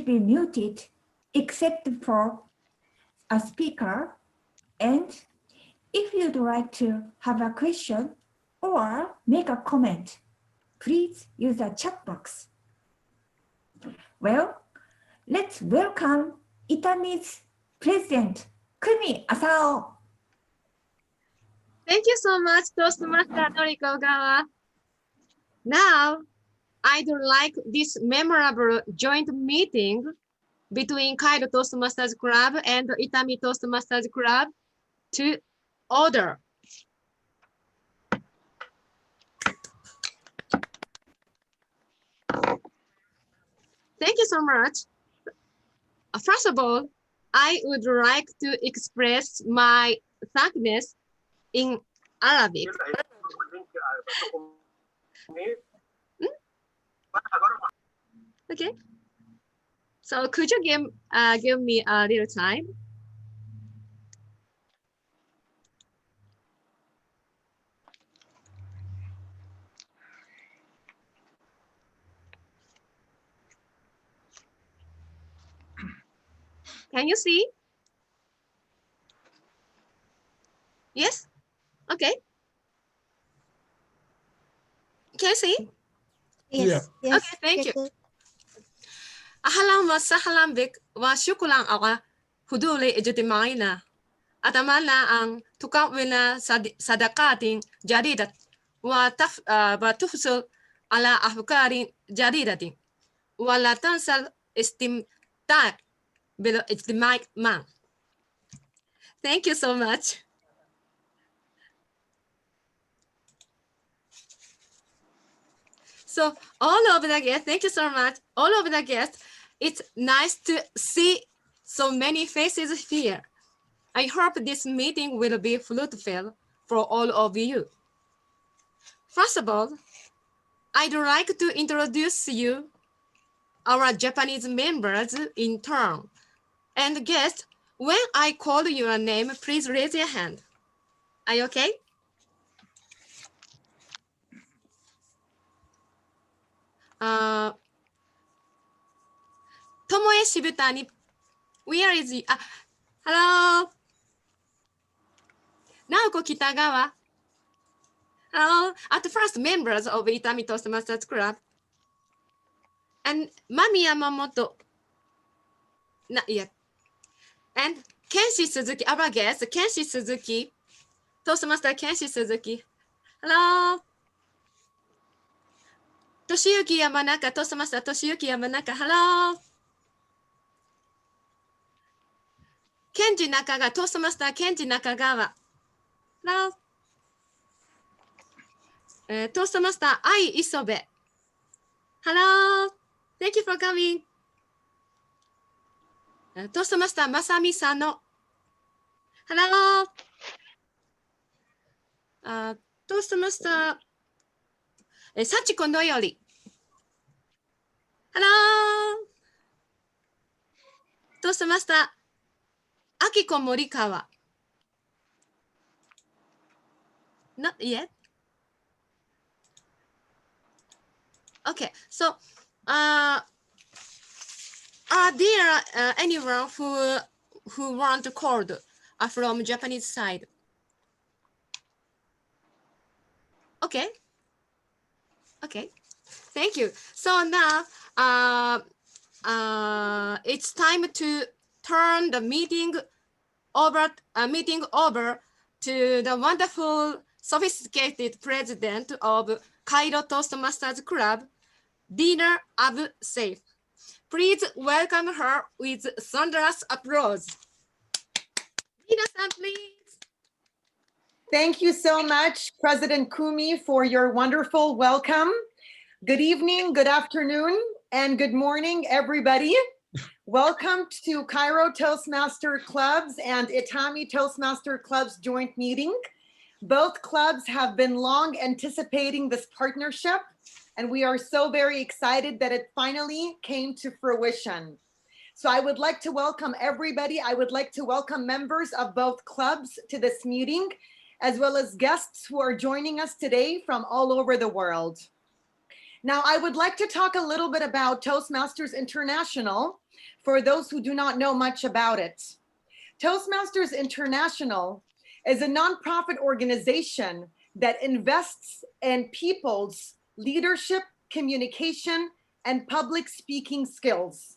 be muted except for a speaker. And if you'd like to have a question or make a comment, please use the chat box. Well, let's welcome Itami's President, Kumi Asao. Thank you so much, Toastmaster Norikogawa. Now, I'd like this memorable joint meeting between Cairo Toastmasters Club and Itami Toastmasters Club to order. Thank you so much. First of all, I would like to express my thankfulness in Arabic. Okay. So could you give me a little time? Can you see? Yes? Okay. Can you see? Yes. Yes. Okay, thank you. أهلا وسهلا بك وشكرا على حضور اجتماعنا. أتمنى أن تكون صداقات جديدة وتحصل على أفكار جديدة ولا تنسى الاستمتاع بالاجتماع معا. Thank you so much. So all of the guests, thank you so much. All of the guests, it's nice to see so many faces here. I hope this meeting will be fruitful for all of you. First of all, I'd like to introduce you our Japanese members in turn. And guests, when I call your name, please raise your hand. Are you okay? Tomoe Shibutani, where is he? Hello. Naoko Kitagawa. Hello. At first, members of Itami Toastmasters Club. And Mami Yamamoto. Not yet. And Kenshi Suzuki, our guest, Kenshi Suzuki. Toastmaster Kenshi Suzuki. Hello. Toshiyuki Yamanaka, Toastmaster Toshiyuki Yamanaka. Hello. Kenji Nakagawa, Toastmaster Kenji Nakagawa. Hello. Toastmaster Ai Isobe. Hello. Thank you for coming. Toastmaster Masami Sano. Hello. Toastmaster Sachiko Noyori. Hello. Toastmaster Akiko Morikawa. Not yet. Okay, so are there anyone who want to call from Japanese side? Okay. Okay. Thank you. So now it's time to turn the meeting over to the wonderful, sophisticated president of Cairo Toastmasters Club, Dina Abu Saif. Please welcome her with thunderous applause. Dina-san, please. Thank you so much, President Kumi, for your wonderful welcome. Good evening, good afternoon, and good morning, everybody. Welcome to Cairo Toastmaster Clubs and Itami Toastmaster Club's joint meeting. Both clubs have been long anticipating this partnership, and we are so very excited that it finally came to fruition. So I would like to welcome everybody. I would like to welcome members of both clubs to this meeting, as well as guests who are joining us today from all over the world. Now, I would like to talk a little bit about Toastmasters International for those who do not know much about it. Toastmasters International is a nonprofit organization that invests in people's leadership, communication, and public speaking skills.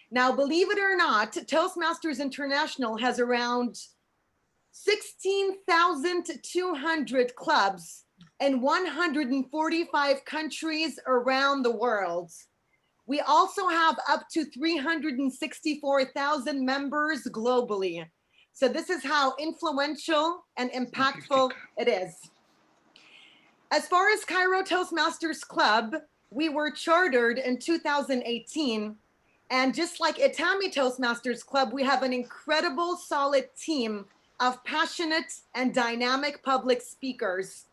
Now, believe it or not, Toastmasters International has around 16,200 clubs in 145 countries around the world. We also have up to 364,000 members globally. So this is how influential and impactful it is. As far as Cairo Toastmasters Club, we were chartered in 2018. And just like Itami Toastmasters Club, we have an incredible, solid team of passionate and dynamic public speakers.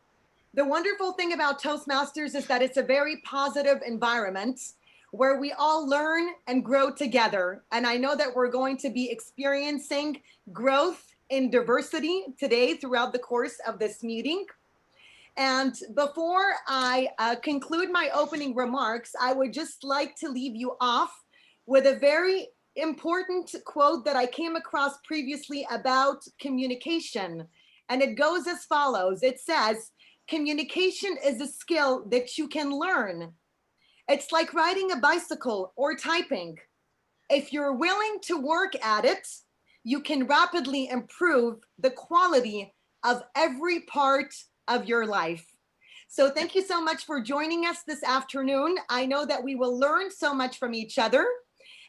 The wonderful thing about Toastmasters is that it's a very positive environment where we all learn and grow together. And I know that we're going to be experiencing growth in diversity today throughout the course of this meeting. And before I conclude my opening remarks, I would just like to leave you off with a very important quote that I came across previously about communication. And it goes as follows. It says, communication is a skill that you can learn. It's like riding a bicycle or typing. If you're willing to work at it, you can rapidly improve the quality of every part of your life. So thank you so much for joining us this afternoon. I know that we will learn so much from each other.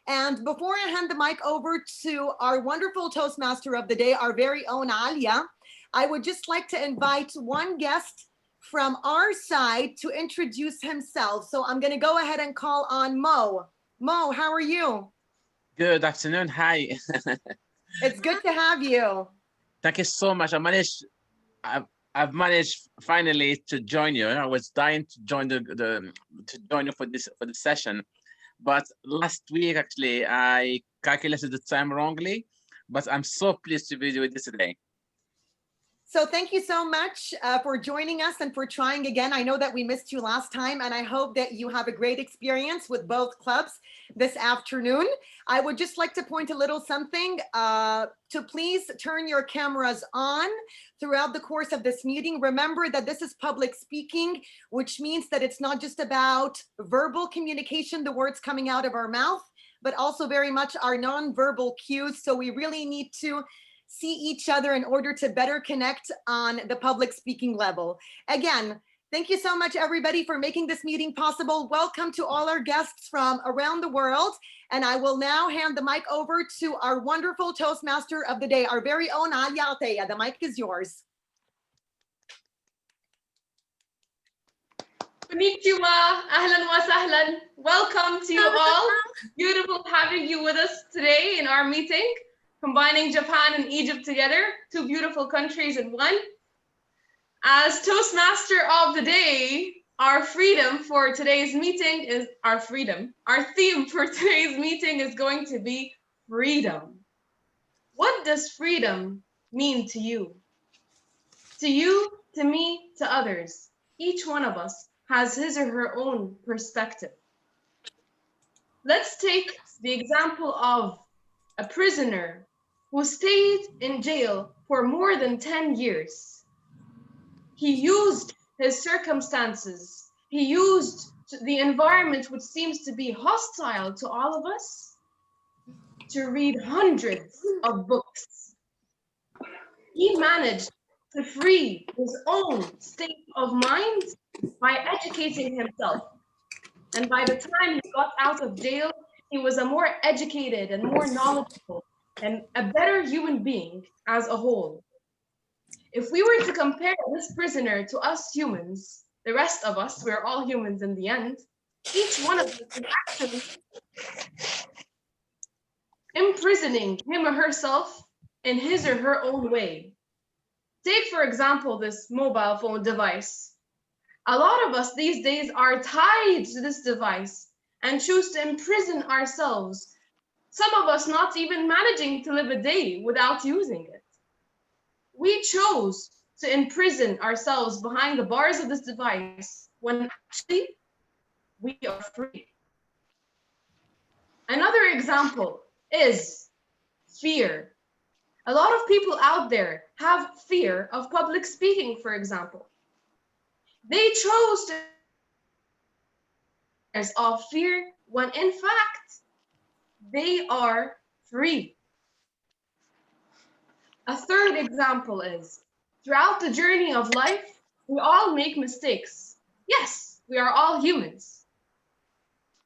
And before I hand the mic over to our wonderful Toastmaster of the day, our very own Alia, I would just like to invite one guest from our side to introduce himself. So I'm going to go ahead and call on Mo. Mo, how are you? Good afternoon. Hi. It's good to have you. Thank you so much. I've managed finally to join you. I was dying to join to join you for this session, but last week actually I calculated the time wrongly. But I'm so pleased to be with you today. So thank you so much for joining us and for trying again. I know that we missed you last time, and I hope that you have a great experience with both clubs this afternoon. I would just like to point a little something to please turn your cameras on throughout the course of this meeting. Remember that this is public speaking, which means that it's not just about verbal communication, the words coming out of our mouth, but also very much our nonverbal cues. So we really need to see each other in order to better connect on the public speaking level. Again, thank you so much, everybody, for making this meeting possible. Welcome to all our guests from around the world. And I will now hand the mic over to our wonderful Toastmaster of the day, our very own Alia Alteya. The mic is yours. Konnichiwa, ahlan wa sahlan. Welcome to you all. Beautiful having you with us today in our meeting, combining Japan and Egypt together, two beautiful countries in one. As Toastmaster of the day, our freedom for today's meeting is our freedom. Our theme for today's meeting is going to be freedom. What does freedom mean to you? To you, to me, to others. Each one of us has his or her own perspective. Let's take the example of a prisoner who stayed in jail for more than 10 years. He used his circumstances, he used the environment which seems to be hostile to all of us to read hundreds of books. He managed to free his own state of mind by educating himself. And by the time he got out of jail, he was a more educated and more knowledgeable and a better human being as a whole. If we were to compare this prisoner to us humans, the rest of us, we're all humans in the end, each one of us is actually imprisoning him or herself in his or her own way. Take, for example, this mobile phone device. A lot of us these days are tied to this device and choose to imprison ourselves. Some of us not even managing to live a day without using it. We chose to imprison ourselves behind the bars of this device when actually we are free. Another example is fear. A lot of people out there have fear of public speaking, for example. They chose to of fear when in fact they are free. A third example is throughout the journey of life, we all make mistakes. Yes, we are all humans.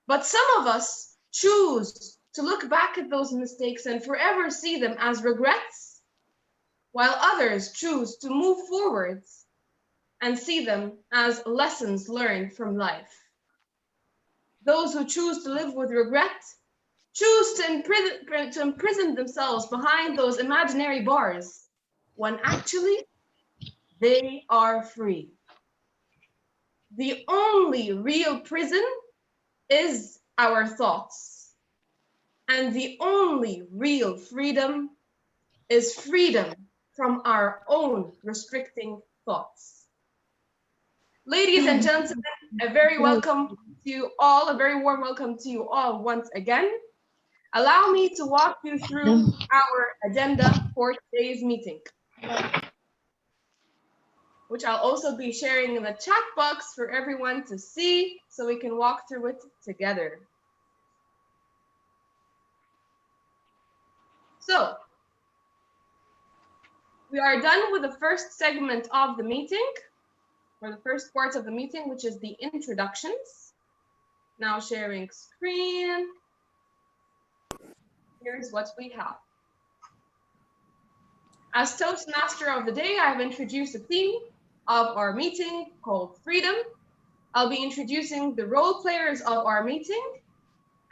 But some of us choose to look back at those mistakes and forever see them as regrets, while others choose to move forwards and see them as lessons learned from life. Those who choose to live with regret choose to imprison themselves behind those imaginary bars, when actually they are free. The only real prison is our thoughts. And the only real freedom is freedom from our own restricting thoughts. Ladies and gentlemen, a very welcome to you all, a very warm welcome to you all once again. Allow me to walk you through our agenda for today's meeting, which I'll also be sharing in the chat box for everyone to see so we can walk through it together. So, we are done with the first segment of the meeting, or the first part of the meeting, which is the introductions. Now sharing screen. Here's what we have. As Toastmaster of the Day, I have introduced a theme of our meeting called Freedom. I'll be introducing the role players of our meeting,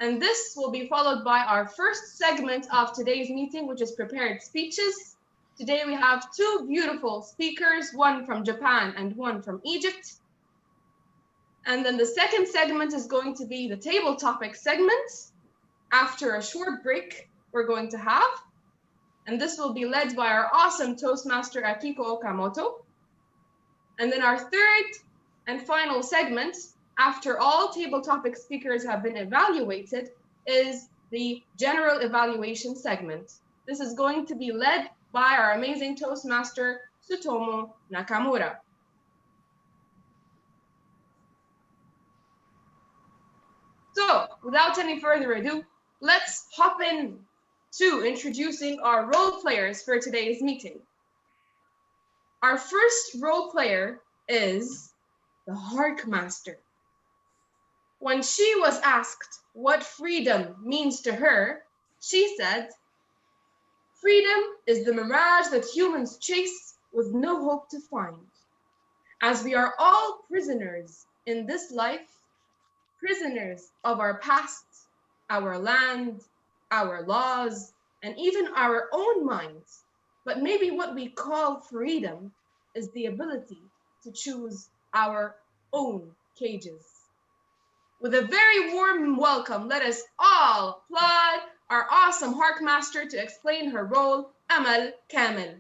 and this will be followed by our first segment of today's meeting, which is prepared speeches. Today we have two beautiful speakers, one from Japan and one from Egypt. And then the second segment is going to be the table topic segment. After a short break we're going to have. And this will be led by our awesome Toastmaster Akiko Okamoto. And then our third and final segment, after all table topic speakers have been evaluated, is the general evaluation segment. This is going to be led by our amazing Toastmaster, Tsutomu Nakamura. So, without any further ado, let's hop in to introducing our role players for today's meeting. Our first role player is the Hark Master. When she was asked what freedom means to her, she said, "Freedom is the mirage that humans chase with no hope to find. As we are all prisoners in this life, prisoners of our past, our land, our laws, and even our own minds. But maybe what we call freedom is the ability to choose our own cages." With a very warm welcome, let us all applaud our awesome Hark Master to explain her role, Amal Kamil.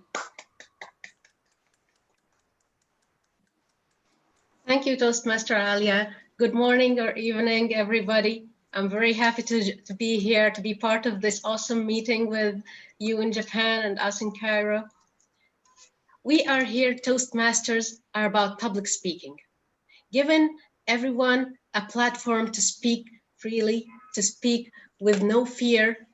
Thank you, Toastmaster Alia. Good morning or evening, everybody. I'm very happy to be here, to be part of this awesome meeting with you in Japan and us in Cairo. We are here, Toastmasters are about public speaking. Giving everyone a platform to speak freely, to speak with no fear,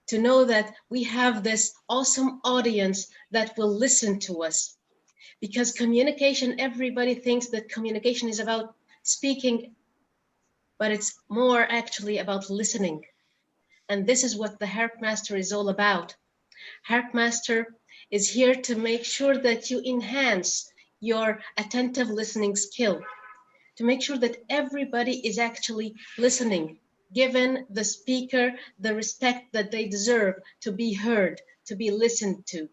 to know that we have this awesome audience that will listen to us. Because communication, everybody thinks that communication is about speaking, but it's more actually about listening. And this is what the Hark Master is all about. Hark Master is here to make sure that you enhance your attentive listening skill, to make sure that everybody is actually listening, given the speaker the respect that they deserve to be heard, to be listened to.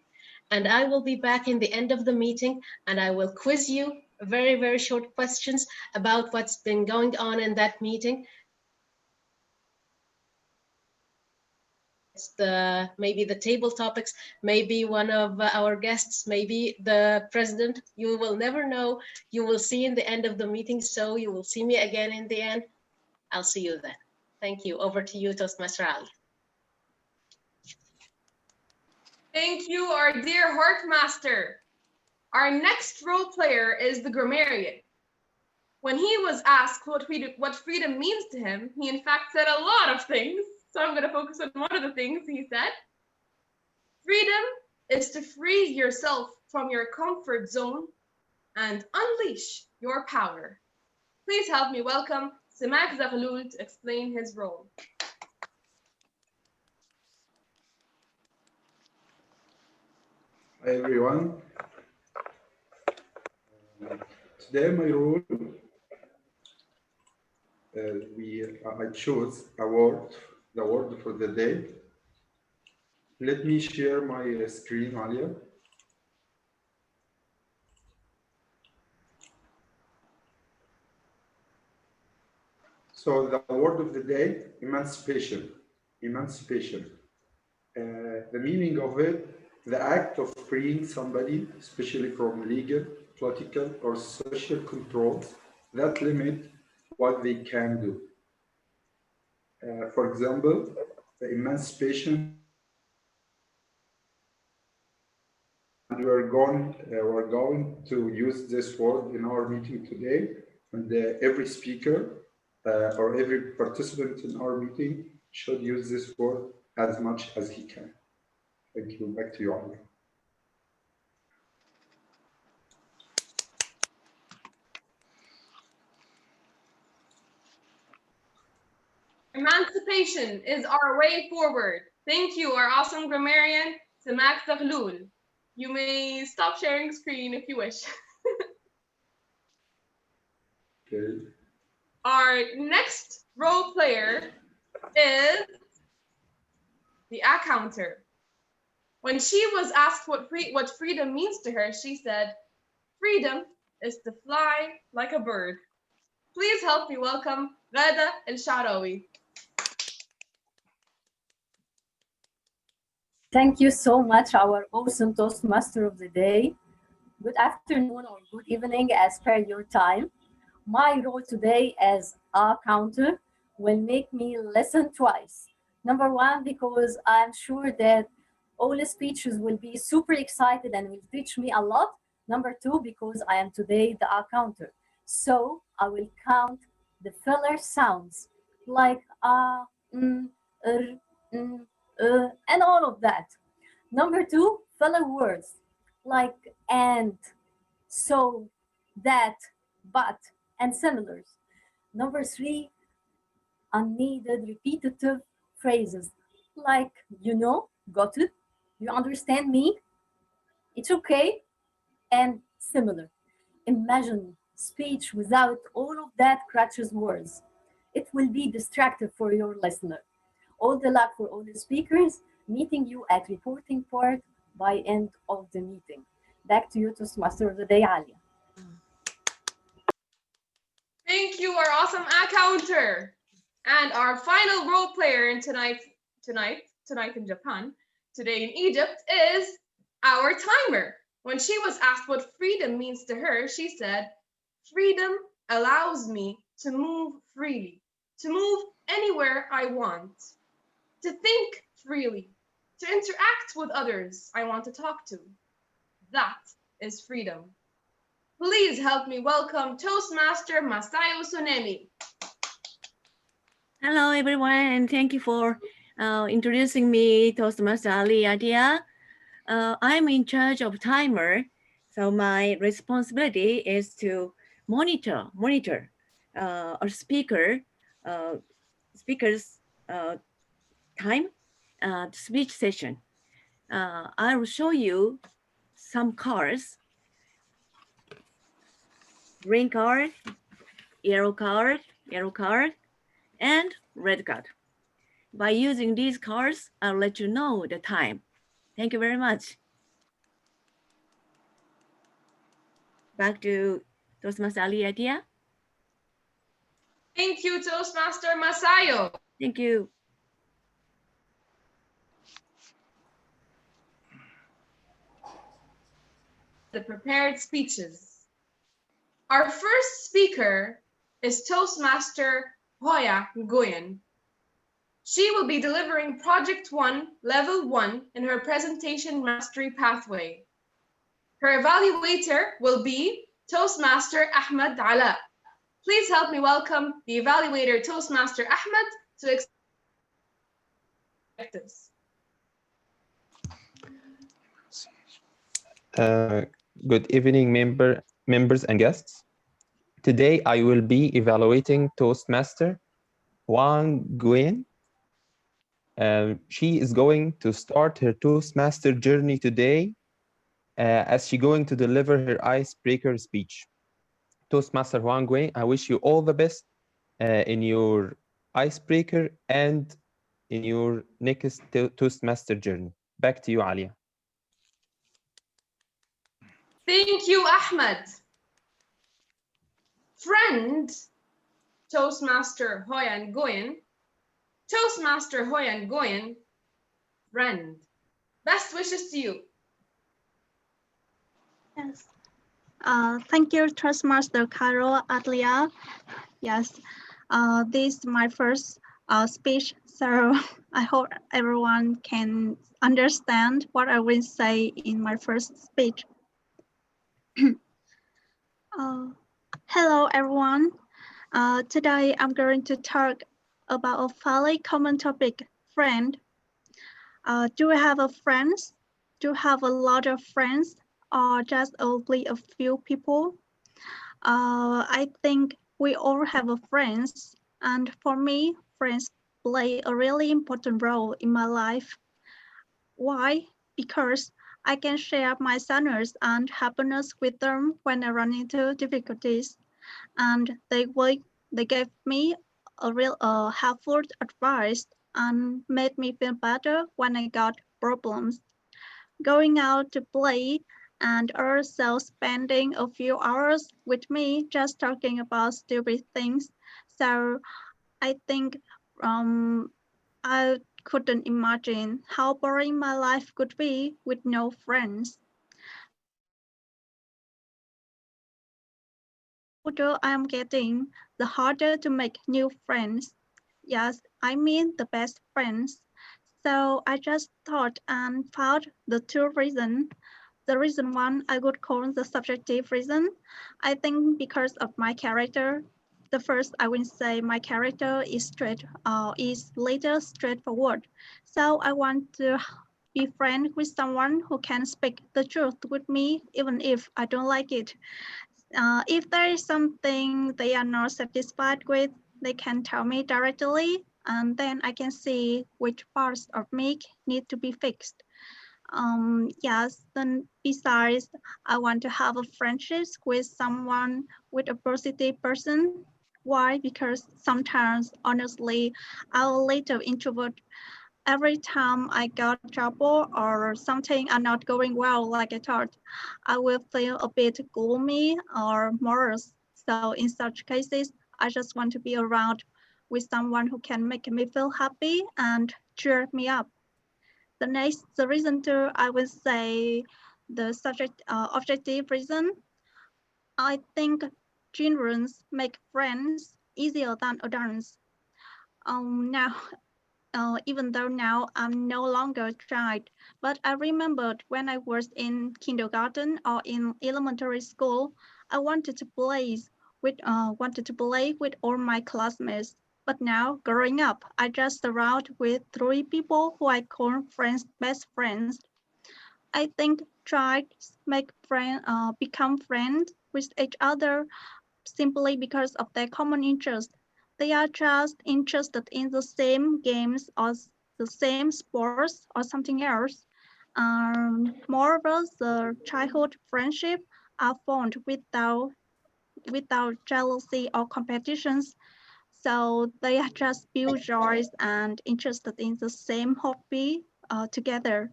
And I will be back in the end of the meeting and I will quiz you very, very short questions about what's been going on in that meeting. It's maybe the table topics, maybe one of our guests, maybe the president. You will never know. You will see in the end of the meeting, so you will see me again in the end. I'll see you then. Thank you. Over to you, Toastmaster Ali. Thank you, our dear Heartmaster. Our next role player is the grammarian. When he was asked what freedom means to him, he in fact said a lot of things. So I'm going to focus on one of the things he said. Freedom is to free yourself from your comfort zone and unleash your power. Please help me welcome Simak Zaghloul to explain his role. Hi everyone. Today my role, I chose a word, the word for the day. Let me share my screen, Alia. So the word of the day, emancipation. Emancipation. The meaning of it, the act of freeing somebody, especially from legal, political, or social controls that limit what they can do. For example, the emancipation. And we're going to use this word in our meeting today. And every speaker or every participant in our meeting should use this word as much as he can. Thank you. Back to you, Ali. Emancipation is our way forward. Thank you, our awesome grammarian, Simak Zaghloul. You may stop sharing screen if you wish. Okay. Our next role player is the accounter. When she was asked what freedom means to her, she said, freedom is to fly like a bird. Please help me welcome Ghada El-Sharawi. Thank you so much, our awesome Toastmaster of the day. Good afternoon or good evening as per your time. My role today as a counter will make me listen twice. Number one, because I'm sure that all the speeches will be super excited and will teach me a lot. Number two, because I am today the counter. So I will count the filler sounds like and all of that. Number two, filler words like and, so, that, but, and similars. Number three, unneeded repetitive phrases like, you know, got it, you understand me, it's okay, and similar. Imagine speech without all of that crutches words. It will be distracting for your listener. All the luck for all the speakers. Meeting you at reporting part by end of the meeting. Back to you, Toastmaster of the day, Alia. Thank you, our awesome accounter. And our final role player in tonight in Japan, today in Egypt, is our timer. When she was asked what freedom means to her, she said, freedom allows me to move freely, to move anywhere I want, to think freely, to interact with others I want to talk to. That is freedom. Please help me welcome Toastmaster Masayo Sonemi. Hello, everyone, and thank you for introducing me, Toastmaster Ali Adia. I'm in charge of timer, so my responsibility is to monitor a speaker's time speech session. I will show you some cards: green card, yellow card, and red card. By using these cards, I'll let you know the time. Thank you very much. Back to Toastmaster Ali Adia. Thank you, Toastmaster Masayo. Thank you. The prepared speeches. Our first speaker is Toastmaster Hoya Nguyen. She will be delivering Project 1, Level 1 in her presentation mastery pathway. Her evaluator will be Toastmaster Ahmed Ala. Please help me welcome the evaluator Toastmaster Ahmed to objectives. Good evening, members and guests. Today, I will be evaluating Toastmaster Wang Nguyen. She is going to start her Toastmaster journey today as she's going to deliver her icebreaker speech. Toastmaster Wang Nguyen, I wish you all the best in your icebreaker and in your next Toastmaster journey. Back to you, Alia. Thank you, Ahmed. Friend, Toastmaster Hoya Nguyen. Toastmaster Hoya Nguyen, friend. Best wishes to you. Yes. Thank you, Toastmaster Cairo Atlia. Yes, this is my first speech, so I hope everyone can understand what I will say in my first speech. Hello, everyone. Today, I'm going to talk about a fairly common topic, friend. Do you have a friends? Do you have a lot of friends or just only a few people? I think we all have a friends, and for me, friends play a really important role in my life. Why? Because I can share my sadness and happiness with them when I run into difficulties, and they gave me a real helpful advice and made me feel better when I got problems. Going out to play and also spending a few hours with me just talking about stupid things. So I think I couldn't imagine how boring my life could be with no friends. The older I'm getting, the harder to make new friends. Yes, I mean the best friends. So I just thought and found the two reasons. The reason one I would call the subjective reason. I think because of my character. The first I will say my character is later straightforward. So I want to be friends with someone who can speak the truth with me even if I don't like it. If there is something they are not satisfied with, they can tell me directly, and then I can see which parts of me need to be fixed. Yes, then besides, I want to have a friendship with someone with a positive person. Why? Because sometimes, honestly, I'm a little introvert. Every time I got trouble or something are not going well like I thought, I will feel a bit gloomy or morose. So in such cases, I just want to be around with someone who can make me feel happy and cheer me up. The reason two, I would say the objective reason. I think children make friends easier than adults. Now even though now I'm no longer a child, but I remembered when I was in kindergarten or in elementary school, I wanted to play with all my classmates. But now, growing up, I just surround with three people who I call best friends. I think become friends with each other simply because of their common interest. They are just interested in the same games or the same sports or something else. Moreover, the childhood friendship are formed without jealousy or competitions. So they are just pure joys and interested in the same hobby together.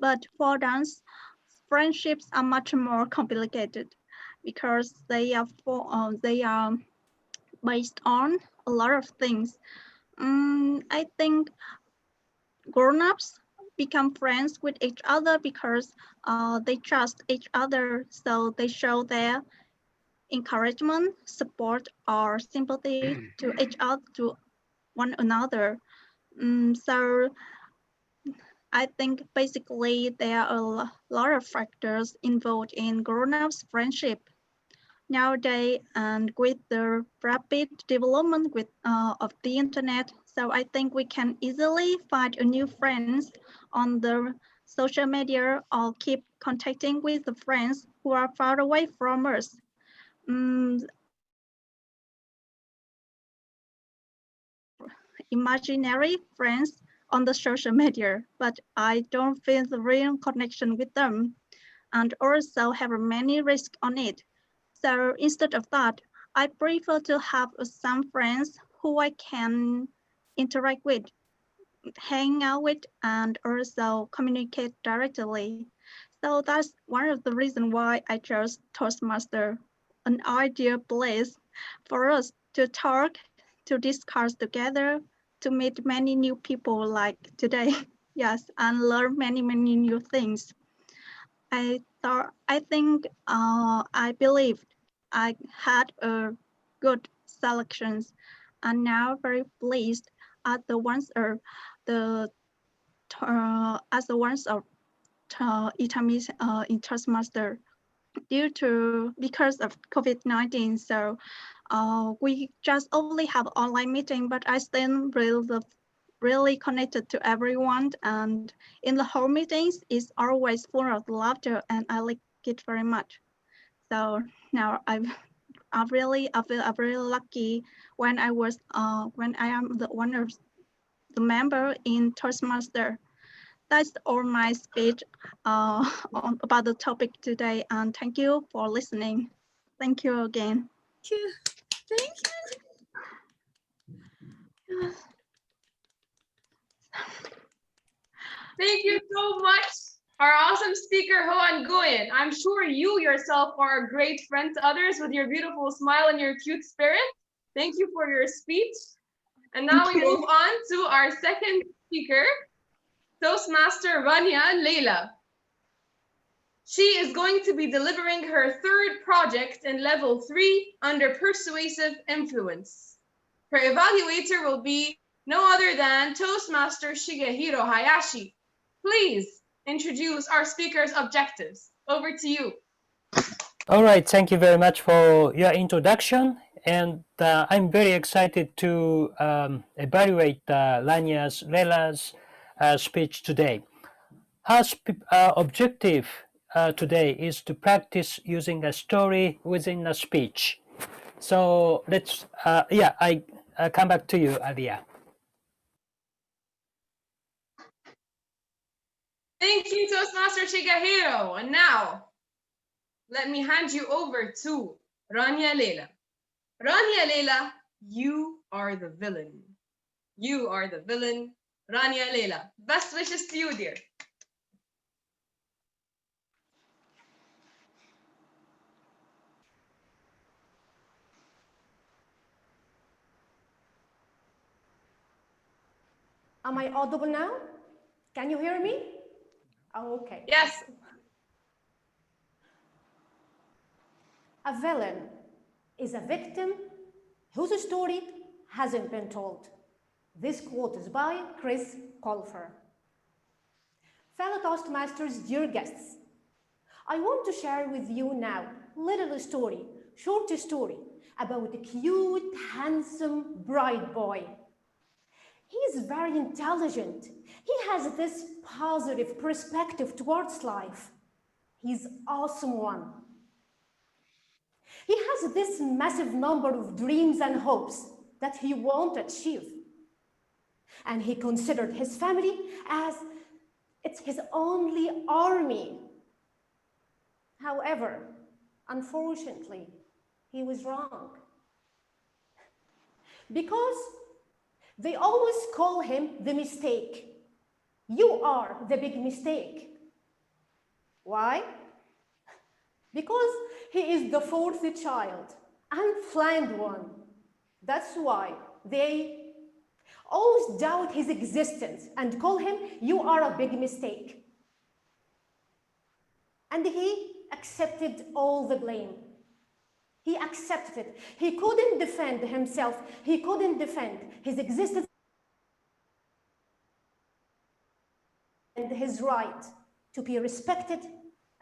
But for dance, friendships are much more complicated because they are based on a lot of things. I think grown-ups become friends with each other because they trust each other, so they show their encouragement, support, or sympathy to each other, to one another. So I think basically there are a lot of factors involved in grown-ups friendship nowadays, and with the rapid development of the internet. So I think we can easily find a new friends on the social media or keep contacting with the friends who are far away from us. Imaginary friends on the social media, but I don't feel the real connection with them, and also have many risks on it. So instead of that, I prefer to have some friends who I can interact with, hang out with, and also communicate directly. So that's one of the reasons why I chose Toastmaster, an ideal place for us to talk, to discuss together, to meet many new people like today. Yes, and learn many new things. I believed I had a good selections, and now very pleased at the ones of the as the ones of Itami's in Toastmaster because of COVID-19. So we just only have online meeting, but I still really connected to everyone, and in the whole meetings is always full of laughter, and I like it very much. So now I feel very lucky when I am the one of the member in Toastmaster. That's all my speech about the topic today, and thank you for listening. Thank you again. Thank you. Thank you so much, our awesome speaker, Hoan Nguyen. I'm sure you yourself are a great friend to others with your beautiful smile and your cute spirit. Thank you for your speech. And now we move on to our second speaker, Toastmaster Rania Leila. She is going to be delivering her third project in level 3 under persuasive influence. Her evaluator will be no other than Toastmaster Shigehiro Hayashi. Please introduce our speaker's objectives. Over to you. All right, thank you very much for your introduction. And I'm very excited to evaluate Leila's speech today. Her objective today is to practice using a story within a speech. So let's, I come back to you, Alia. Thank you, Toastmaster Shigehiro. And now, let me hand you over to Rania Leila. Rania Leila, you are the villain. You are the villain. Rania Leila, best wishes to you, dear. Am I audible now? Can you hear me? Oh, okay. Yes. A villain is a victim whose story hasn't been told. This quote is by Chris Colfer. Fellow Toastmasters, dear guests, I want to share with you now a little story, short story about a cute, handsome, bright boy. He is very intelligent. He has this positive perspective towards life. He's an awesome one. He has this massive number of dreams and hopes that he won't achieve. And he considered his family as it's his only army. However, unfortunately, he was wrong. Because they always call him the mistake. You are the big mistake. Why? Because he is the fourth child, unplanned one. That's why they always doubt his existence and call him, you are a big mistake. And he accepted all the blame. He accepted it. He couldn't defend himself. He couldn't defend his existence and his right to be respected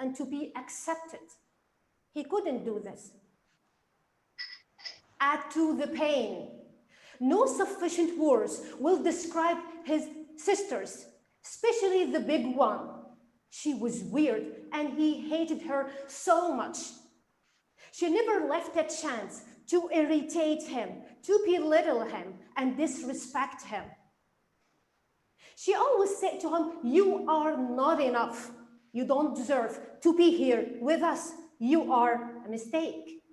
and to be accepted. He couldn't do this. Add to the pain. No sufficient words will describe his sisters, especially the big one. She was weird and he hated her so much. She never left a chance to irritate him, to belittle him and disrespect him. She always said to him, "You are not enough. You don't deserve to be here with us. You are a mistake."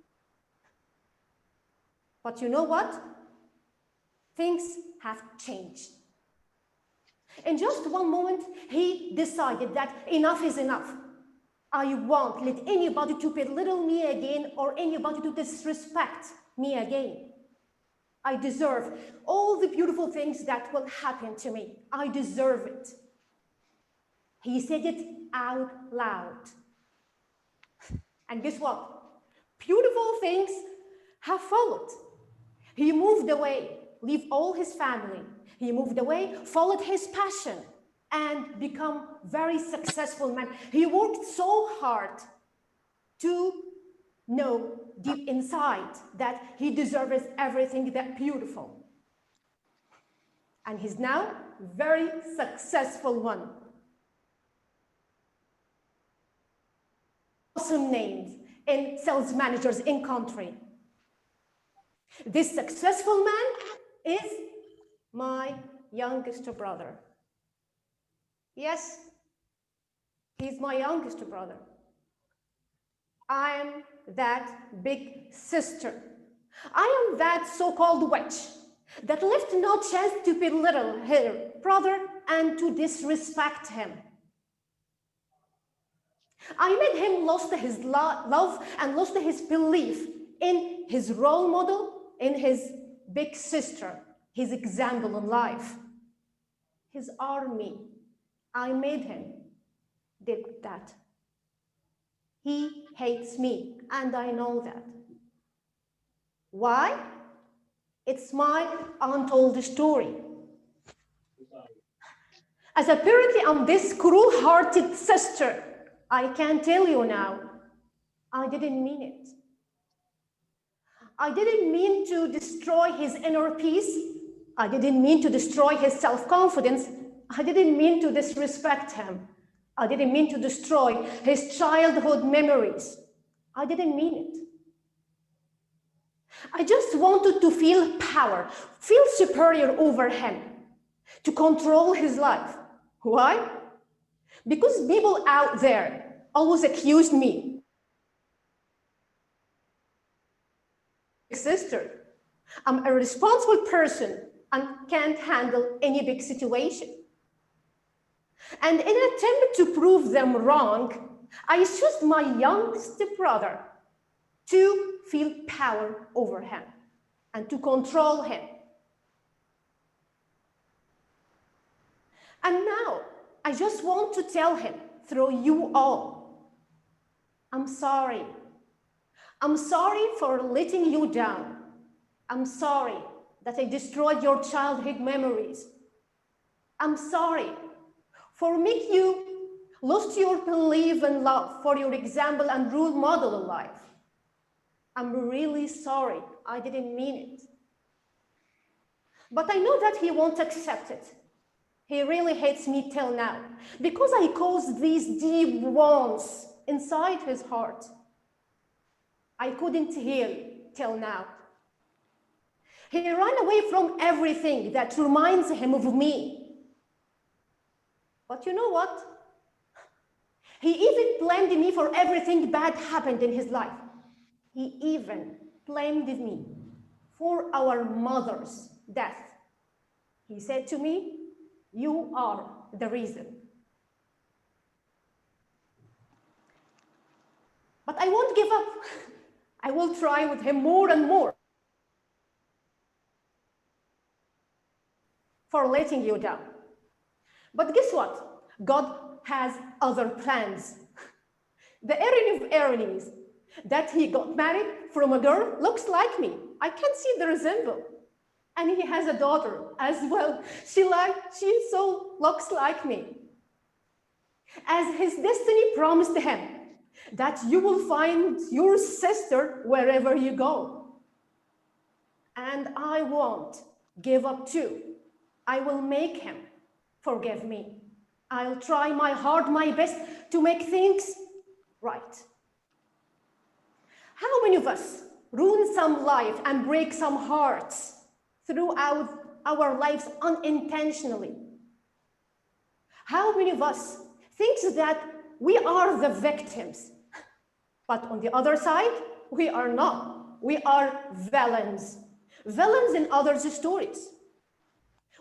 But you know what? Things have changed. In just one moment, he decided that enough is enough. I won't let anybody to belittle me again or anybody to disrespect me again. I deserve all the beautiful things that will happen to me. I deserve it. He said it out loud. And guess what? Beautiful things have followed. He moved away, leave all his family. He moved away, followed his passion, and become very successful man. He worked so hard to know deep inside that he deserves everything that beautiful. And he's now very successful one. Awesome names in sales managers in country. This successful man is my youngest brother. Yes, he's my youngest brother. I am that big sister. I am that so-called witch that left no chance to belittle her brother and to disrespect him. I made him lost his love and lost his belief in his role model, in his big sister, his example in life, his army. I made him did that. He hates me, and I know that. Why? It's my untold story. As apparently I'm this cruel-hearted sister, I can tell you now, I didn't mean it. I didn't mean to destroy his inner peace. I didn't mean to destroy his self-confidence. I didn't mean to disrespect him. I didn't mean to destroy his childhood memories. I didn't mean it. I just wanted to feel power, feel superior over him, to control his life. Why? Because people out there always accused me. Sister, I'm a responsible person and can't handle any big situation. And in an attempt to prove them wrong, I chose my youngest brother to feel power over him and to control him. And now, I just want to tell him through you all, I'm sorry. I'm sorry for letting you down. I'm sorry that I destroyed your childhood memories. I'm sorry for making you lost your belief and love for your example and role model in life. I'm really sorry. I didn't mean it. But I know that he won't accept it. He really hates me till now because I caused these deep wounds inside his heart. I couldn't heal till now. He ran away from everything that reminds him of me. But you know what? He even blamed me for everything bad happened in his life. He even blamed me for our mother's death. He said to me, "You are the reason." But I won't give up. I will try with him more and more for letting you down. But guess what? God has other plans. The irony of ironies. that he got married from a girl looks like me. I can see the resemble. And he has a daughter as well. She so looks like me. As his destiny promised him that you will find your sister wherever you go. And I won't give up too. I will make him forgive me. I'll try my best to make things right. How many of us ruin some life and break some hearts throughout our lives unintentionally? How many of us think that we are the victims, but on the other side, we are not. We are villains. Villains in others' stories.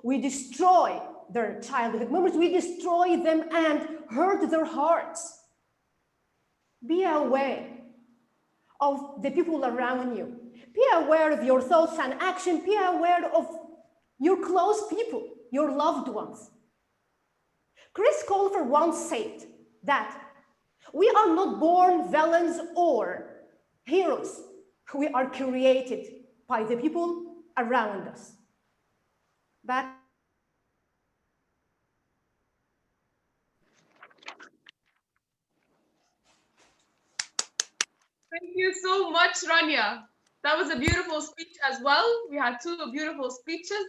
We destroy their childhood memories. We destroy them and hurt their hearts. Be aware of the people around you. Be aware of your thoughts and action. Be aware of your close people, your loved ones. Chris Colfer once said that we are not born villains or heroes. We are created by the people around us. Back. Thank you so much, Rania. That was a beautiful speech as well. We had two beautiful speeches.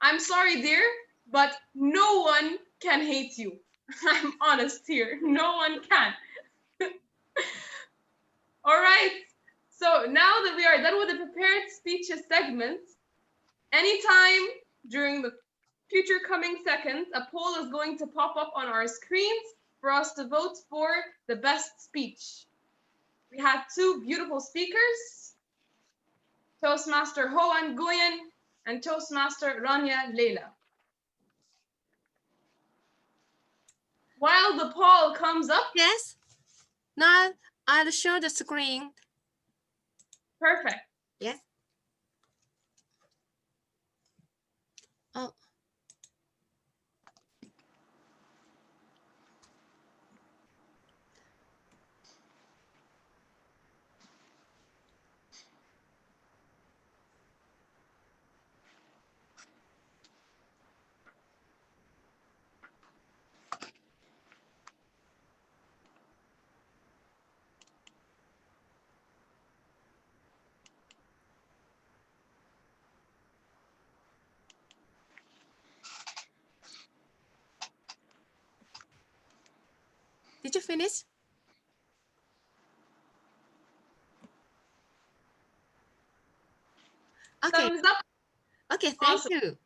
I'm sorry, dear, but no one can hate you. I'm honest here. No one can. All right. So now that we are done with the prepared speeches segment, anytime during the future coming seconds, a poll is going to pop up on our screens for us to vote for the best speech. We have two beautiful speakers, Toastmaster Hoan Nguyen and Toastmaster Rania Leila. While the poll comes up. Yes. Now I'll show the screen. Perfect. Yes. Oh. Did you finish? Okay. Thumbs up. Okay, thank Awesome. you.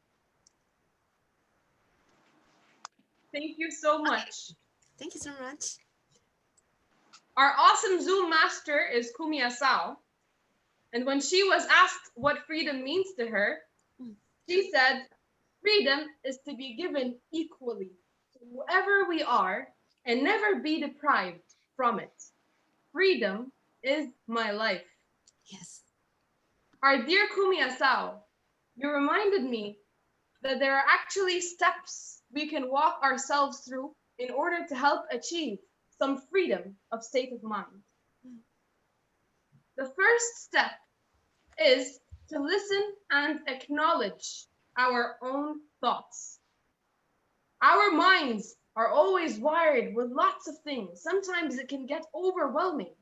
Thank you so much. Thank you so much. Our awesome Zoom master is Kumi Asao. And when she was asked what freedom means to her, she said, freedom is to be given equally to whoever we are and never be deprived from it. Freedom is my life. Yes. Our dear Kumi Asao, you reminded me that there are actually steps we can walk ourselves through in order to help achieve some freedom of state of mind. The first step is to listen and acknowledge our own thoughts. Our minds are always wired with lots of things. Sometimes it can get overwhelming.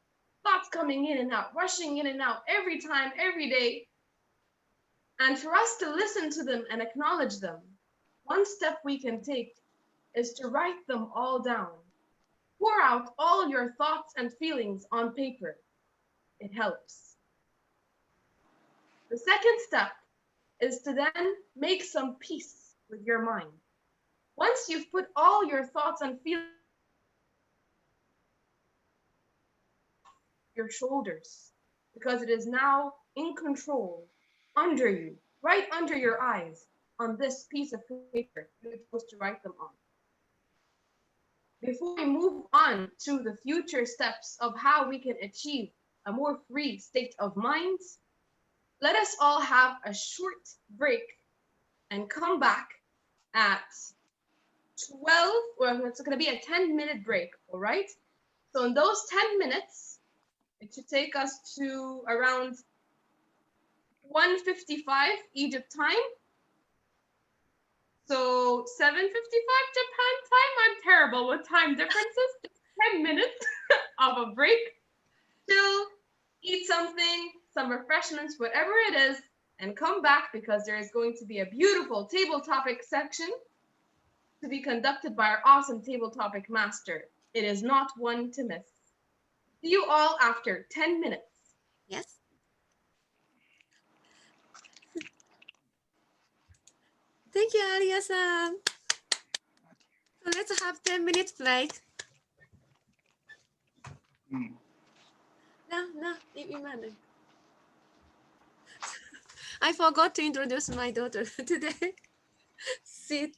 Thoughts coming in and out, rushing in and out every time, every day. And for us to listen to them and acknowledge them, one step we can take is to write them all down. Pour out all your thoughts and feelings on paper. It helps. The second step is to then make some peace with your mind. Once you've put all your thoughts and feelings on your shoulders, because it is now in control, under you, right under your eyes, on this piece of paper you're supposed to write them on. Before we move on to the future steps of how we can achieve a more free state of mind, let us all have a short break and come back at 12, well, it's going to be a 10-minute break, all right? So in those 10 minutes, It should take us to around 1:55 Egypt time. So 7:55 Japan time. I'm terrible with time differences. Just 10 minutes of a break. Chill, eat something, some refreshments, whatever it is, and come back because there is going to be a beautiful table topic section to be conducted by our awesome table topic master. It is not one to miss. See you all after 10 minutes. Yes. Thank you, Alia-san. So let's have 10 minutes break. No, I forgot to introduce my daughter today. She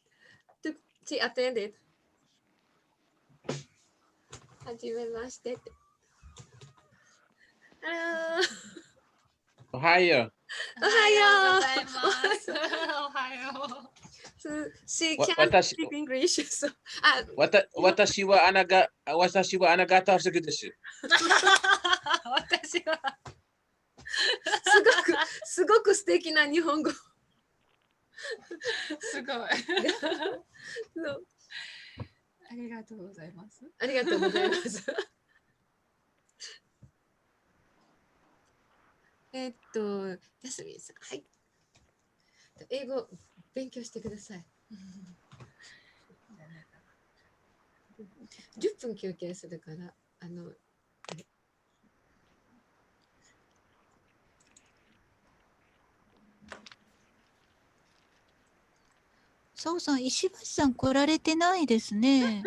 attended. はじめまして。Hello. Ohio. So she What- can't watashi- speak English. So, 私はあなたを好きです。私はすごく素敵な日本語。すごい。そうありがとうございます。ありがとうございます。ジャスミンさん、はい。英語勉強してください。10分休憩するから、サオさん、石橋さん来られてないですね。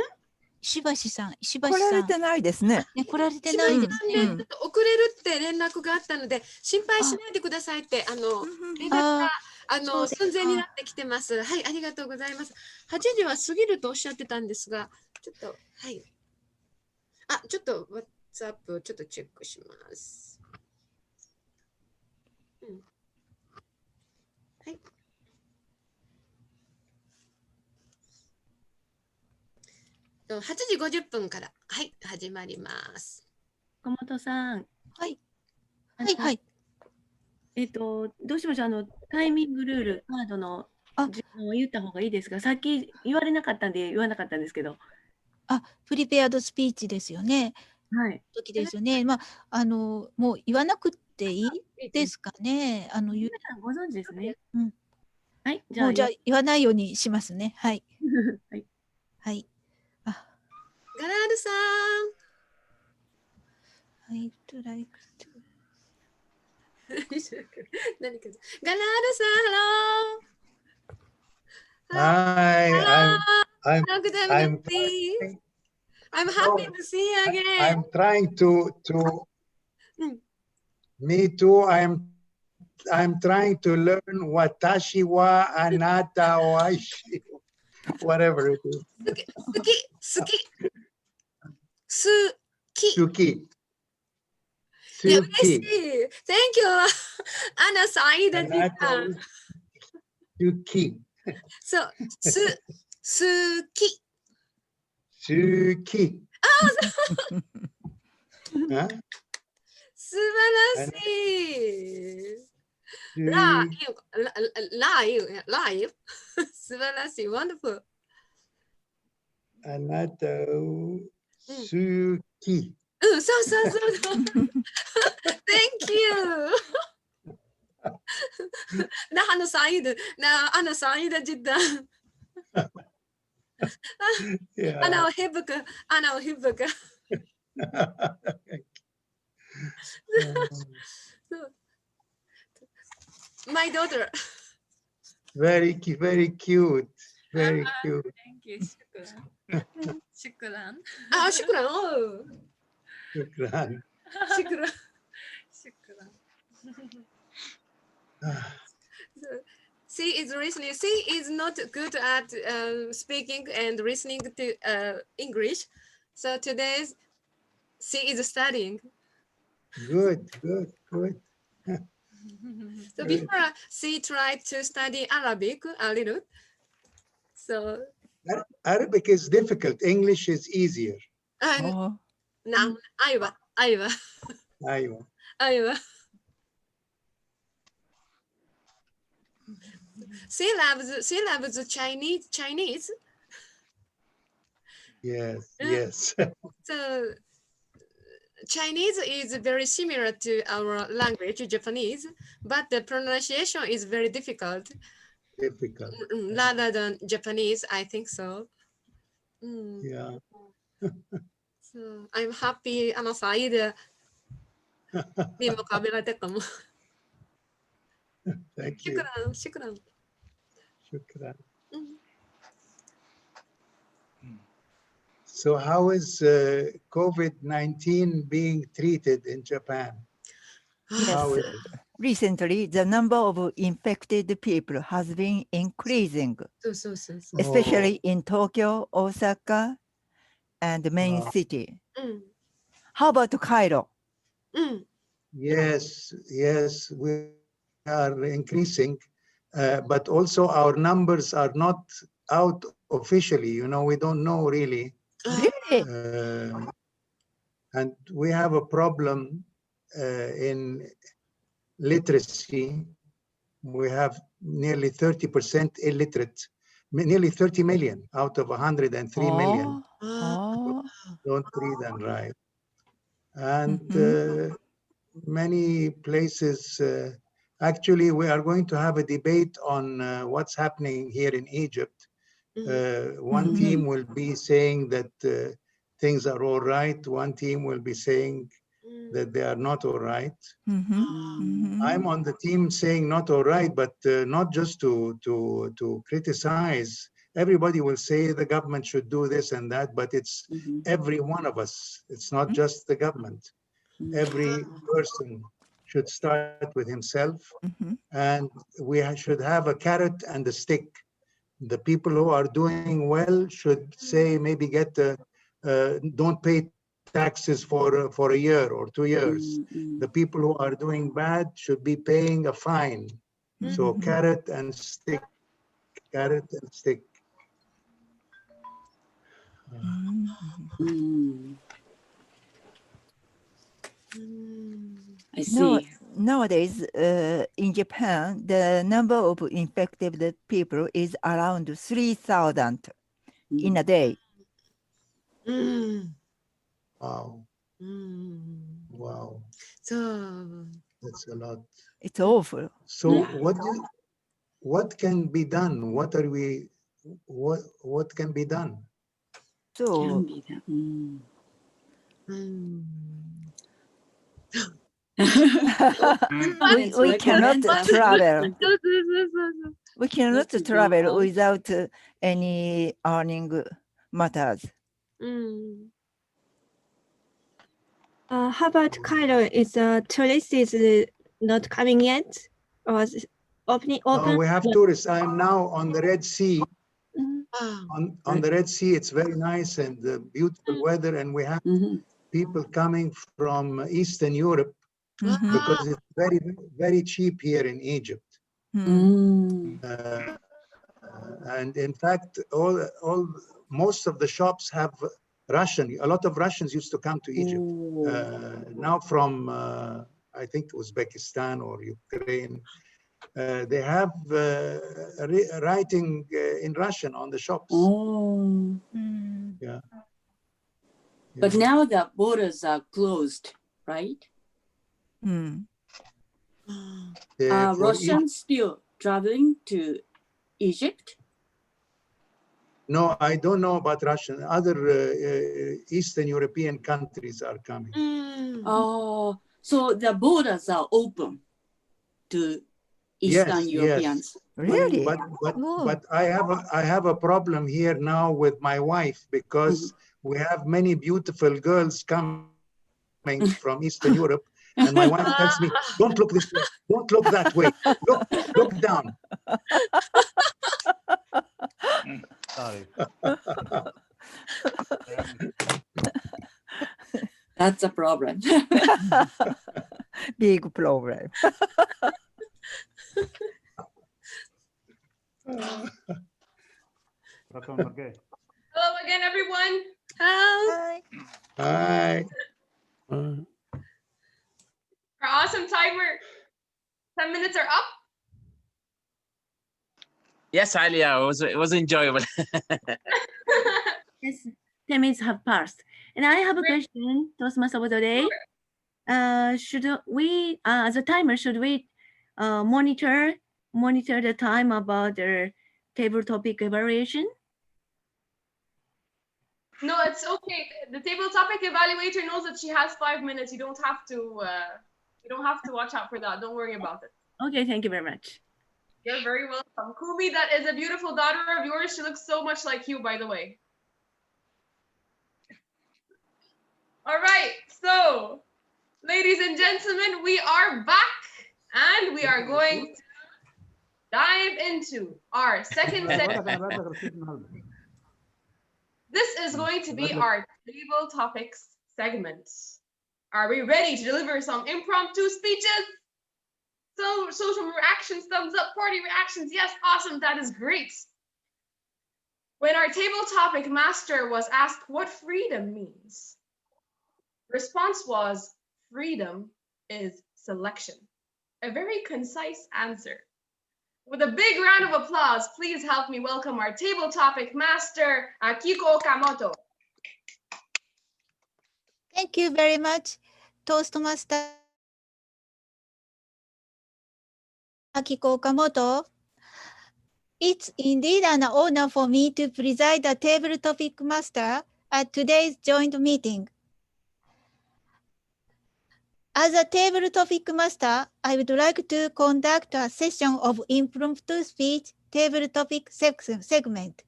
石橋さん。来られてないですね。ね、来られてないですね。ちょっと遅れるって連絡があったので、心配しないでくださいって、連絡が寸前になってきてます。はい、ありがとうございます。8時は過ぎるとおっしゃってたんですが、ちょっと、はい。ちょっと WhatsApp をちょっとチェックします。はい。8時50分から、はい、始まります。岡本さん。はい。はいはい。どうしましょう、タイミングルール、カードの時間を言った方がいいですか？さっき言われなかったんで言わなかったんですけど。プリペアドスピーチですよね。はい。時ですよね。もう言わなくていいですかね。皆さんご存知ですね。うん。はい。じゃあ言わないようにしますね。はい。はい。はい。ガラールさん。I'd like to. 何か。ガラールさん、Hi, I'm happy to see you again. I'm trying to me too. I'm trying to learn watashi wa anata wa ishi, whatever it is. Suki. Suki. Thank you. Anna Saida. Suki. So, Suki. Suki. Oh, 素晴らしい。ライブ。素晴らしい。Wonderful. あなたを好き。そう。Thank you. نحن سعيدة. أنا سعيدة جدا. أنا أحبك. My daughter. Very cute. Very cute. Thank you. شكرا. شكرا. She is listening. She is not good at speaking and listening to English. So today she is studying. Good. So before she tried to study Arabic a little. So Arabic is difficult. English is easier. نعم أيوة أيوة. أيوة. syllabus Chinese. Yes, yes. So Chinese is very similar to our language, Japanese, but the pronunciation is very difficult. Difficult. Rather than Japanese, I think so. Yeah. So I'm happy, سعيدة بمقابلتكم. Thank you. شكرا. Shukran. So how is COVID-19 being treated in Japan? Yes, How is recently the number of infected people has been increasing, especially in Tokyo, Osaka, and the main city. How about Cairo? Yes, yes, we are increasing, but also our numbers are not out officially. You know, we don't know really. Really? And we have a problem in literacy. We have nearly 30% illiterate, nearly 30 million out of 103 million don't read and write. And many places, actually, we are going to have a debate on what's happening here in Egypt. One team will be saying that things are all right. One team will be saying that they are not all right. I'm on the team saying not all right, but not just to criticize. Everybody will say the government should do this and that, but it's every one of us. It's not just the government. Every person should start with himself, and we should have a carrot and a stick. The people who are doing well should say maybe get don't pay taxes for a year or 2 years. The people who are doing bad should be paying a fine. So carrot and stick, carrot and stick. I see. Nowadays, in Japan, the number of infected people is around 3,000 in a day. Wow. Wow. So that's a lot. It's awful. So what can be done? What can be done? So we cannot travel. We cannot travel without any earning matters. How about Cairo? Is tourists not coming yet, or is it open? No, we have tourists. I am now on the Red Sea. On the Red Sea, it's very nice and beautiful weather, and we have people coming from Eastern Europe because it's very, very cheap here in Egypt. And in fact, most of the shops have Russian. A lot of Russians used to come to Egypt. Now from I think Uzbekistan or Ukraine. They have writing in Russian on the shops. Yeah. But now the borders are closed, right? Are Russians still traveling to Egypt? No, I don't know about Russian. Other Eastern European countries are coming. Oh, so the borders are open to Eastern Europeans. Really? But I have a problem here now with my wife because we have many beautiful girls coming from Eastern Europe, and my wife tells me, "Don't look this way. Don't look that way. Look down." Sorry. That's a problem. Big problem. Hello again, everyone. Hi. Hi. awesome timer. 10 minutes are up. Yes, Alia, it was enjoyable. Yes, 10 minutes have passed. And I have a question, Toastmaster of the day. Should we, as a timer, should we monitor the time about the table topic evaluation? No, it's okay. The table topic evaluator knows that she has 5 minutes. You don't have to watch out for that. Don't worry about it. Okay, thank you very much. You're very welcome. Kumi, that is a beautiful daughter of yours. She looks so much like you, by the way. All right, so ladies and gentlemen, we are back and we are going to dive into our second segment. This is going to be our table topics segment. Are we ready to deliver some impromptu speeches? So social reactions, thumbs up, party reactions. Yes, awesome, that is great. When our table topic master was asked what freedom means, response was, freedom is selection. A very concise answer. With a big round of applause, please help me welcome our table topic master, Akiko Okamoto. Thank you very much, Toastmaster Akiko Okamoto. It's indeed an honor for me to preside the table topic master at today's joint meeting. As a table topic master, I would like to conduct a session of impromptu speech table topic segment.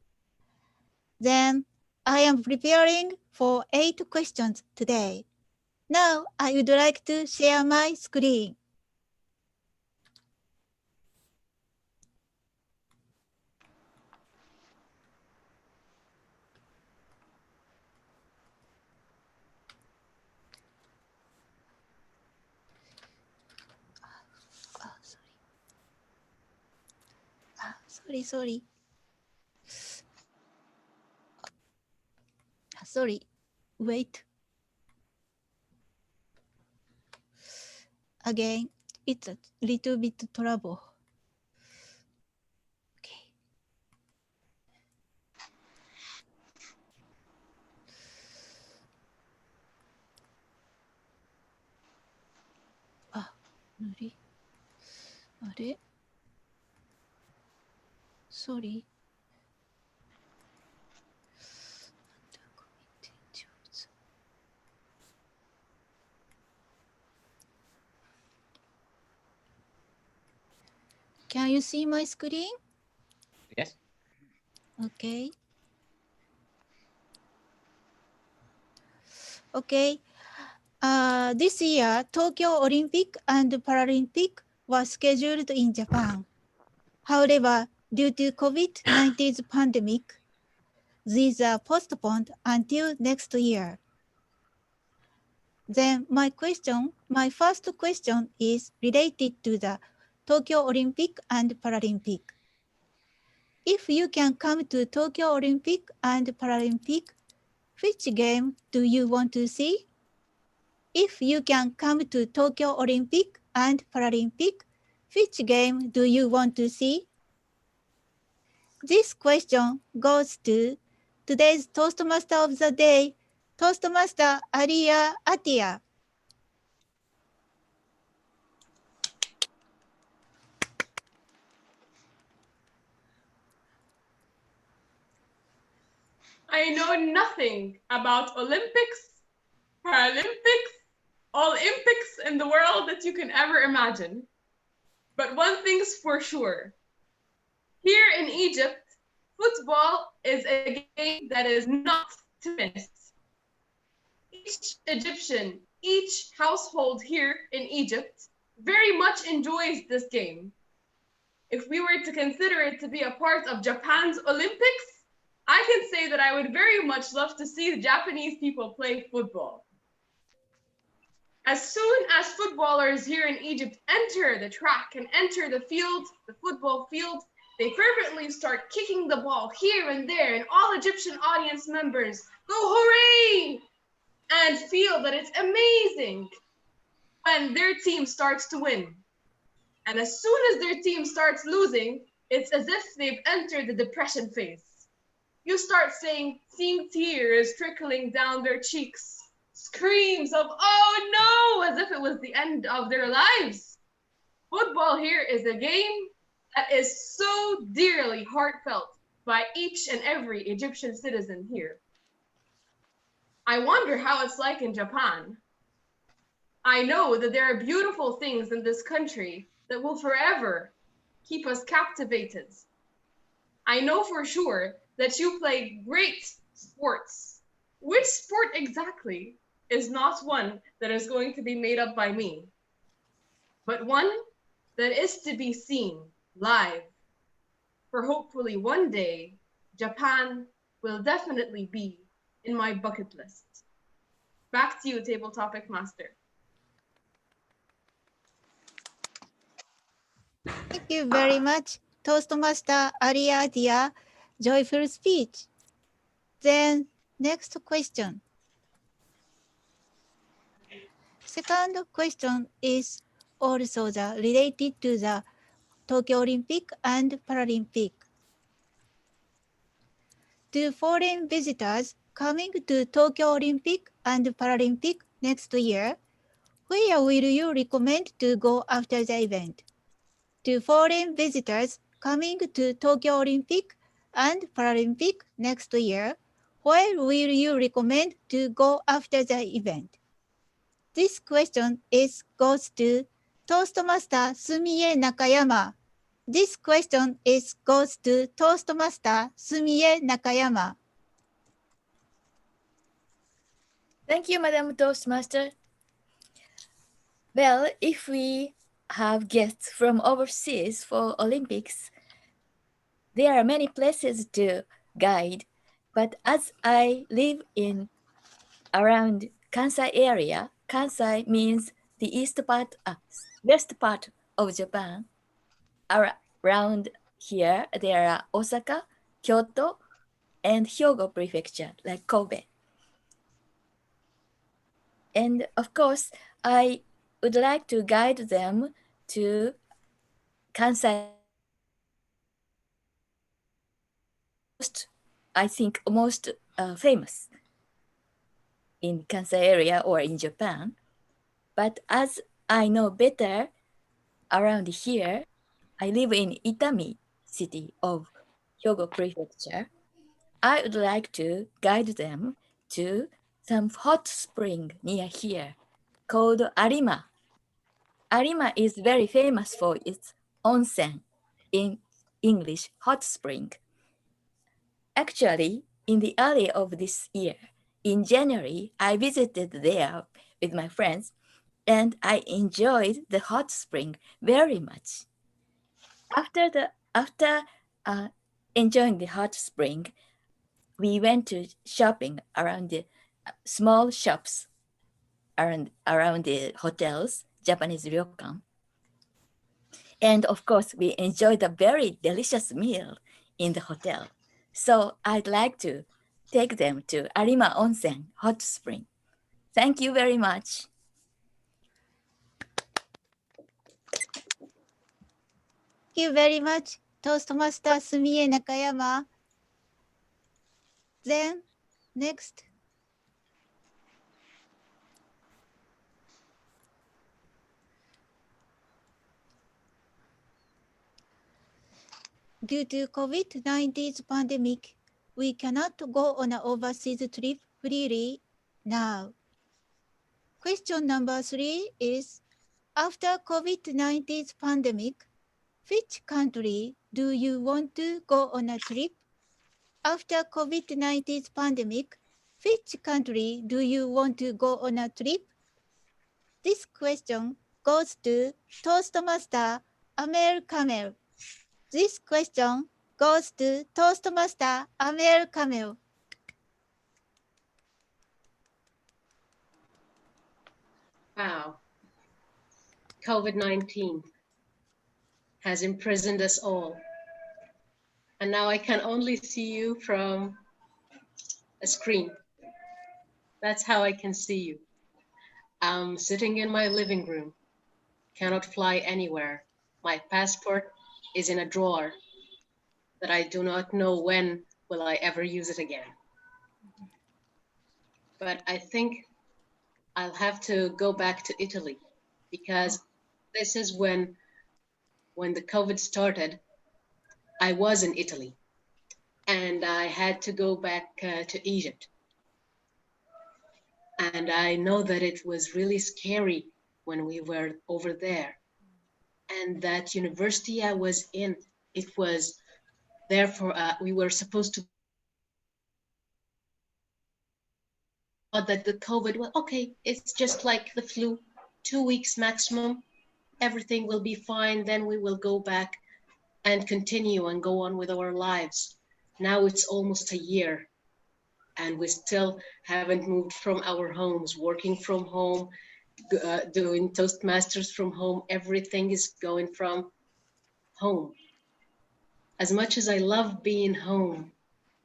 Then I am preparing for 8 questions today. Now I would like to share my screen. Sorry. Sorry, wait. Again, it's a little bit trouble. Okay. Sorry. Can you see my screen? Yes. Okay. Okay. This year, Tokyo Olympic and Paralympic were scheduled in Japan. However, due to COVID-19 pandemic, these are postponed until next year. Then my first question is related to the Tokyo Olympic and Paralympic. If you can come to Tokyo Olympic and Paralympic, which game do you want to see? If you can come to Tokyo Olympic and Paralympic, which game do you want to see? This question goes to today's Toastmaster of the Day, Toastmaster Alia Atia. I know nothing about Olympics, Paralympics, Olympics in the world that you can ever imagine. But one thing's for sure. Here in Egypt, football is a game that is not to miss. Each Egyptian, each household here in Egypt very much enjoys this game. If we were to consider it to be a part of Japan's Olympics, I can say that I would very much love to see the Japanese people play football. As soon as footballers here in Egypt enter the track and enter the field, the football field, they fervently start kicking the ball here and there, and all Egyptian audience members go hooray and feel that it's amazing. when their team starts to win. And as soon as their team starts losing, it's as if they've entered the depression phase. You start seeing tears trickling down their cheeks, screams of, oh no, as if it was the end of their lives. Football here is a game that is so dearly heartfelt by each and every Egyptian citizen here. I wonder how it's like in Japan. I know that there are beautiful things in this country that will forever keep us captivated. I know for sure that you play great sports. Which sport exactly is not one that is going to be made up by me, but one that is to be seen live. For hopefully one day, Japan will definitely be in my bucket list. Back to you, Table Topic Master. Thank you very much, Toastmaster Alia, dear joyful speech. Then next question. Second question is also related to the Tokyo Olympic and Paralympic. To foreign visitors coming to Tokyo Olympic and Paralympic next year, where will you recommend to go after the event? To foreign visitors coming to Tokyo Olympic and Paralympic next year, where will you recommend to go after the event? This question goes to Toastmaster Sumie Nakayama. This question goes to Toastmaster Sumie Nakayama. Thank you, Madam Toastmaster. Well, if we have guests from overseas for Olympics, there are many places to guide. But as I live in around Kansai area, Kansai means the west part of Japan. Around here, there are Osaka, Kyoto, and Hyogo Prefecture, like Kobe. And of course, I would like to guide them to Kansai. I think most famous in Kansai area or in Japan. But as I know better around here, I live in Itami city of Hyogo Prefecture. I would like to guide them to some hot spring near here called Arima. Arima is very famous for its onsen, in English, hot spring. Actually, in the early of this year, in January, I visited there with my friends and I enjoyed the hot spring very much. After enjoying the hot spring, we went to shopping around the small shops around the hotels, Japanese ryokan. And of course, we enjoyed a very delicious meal in the hotel. So I'd like to take them to Arima Onsen Hot Spring. Thank you very much. Thank you very much, Toastmaster Sumie Nakayama. Then, next. Due to COVID-19 pandemic, we cannot go on an overseas trip freely now. Question number 3 is, after COVID-19 pandemic, which country do you want to go on a trip? After COVID-19 pandemic, which country do you want to go on a trip? This question goes to Toastmaster Amel Kamel. This question goes to Toastmaster Amel Kamel. Wow. COVID-19 has imprisoned us all. And now I can only see you from a screen. That's how I can see you. I'm sitting in my living room, cannot fly anywhere. My passport is in a drawer that I do not know when will I ever use it again. But I think I'll have to go back to Italy because this is when the COVID started, I was in Italy and I had to go back to Egypt. And I know that it was really scary when we were over there. And that university I was in, it was therefore we were supposed to that the COVID, well, okay, it's just like the flu, 2 weeks maximum, everything will be fine, then we will go back and continue and go on with our lives. Now it's almost a year and we still haven't moved from our homes, working from home, doing Toastmasters from home, everything is going from home. As much as I love being home,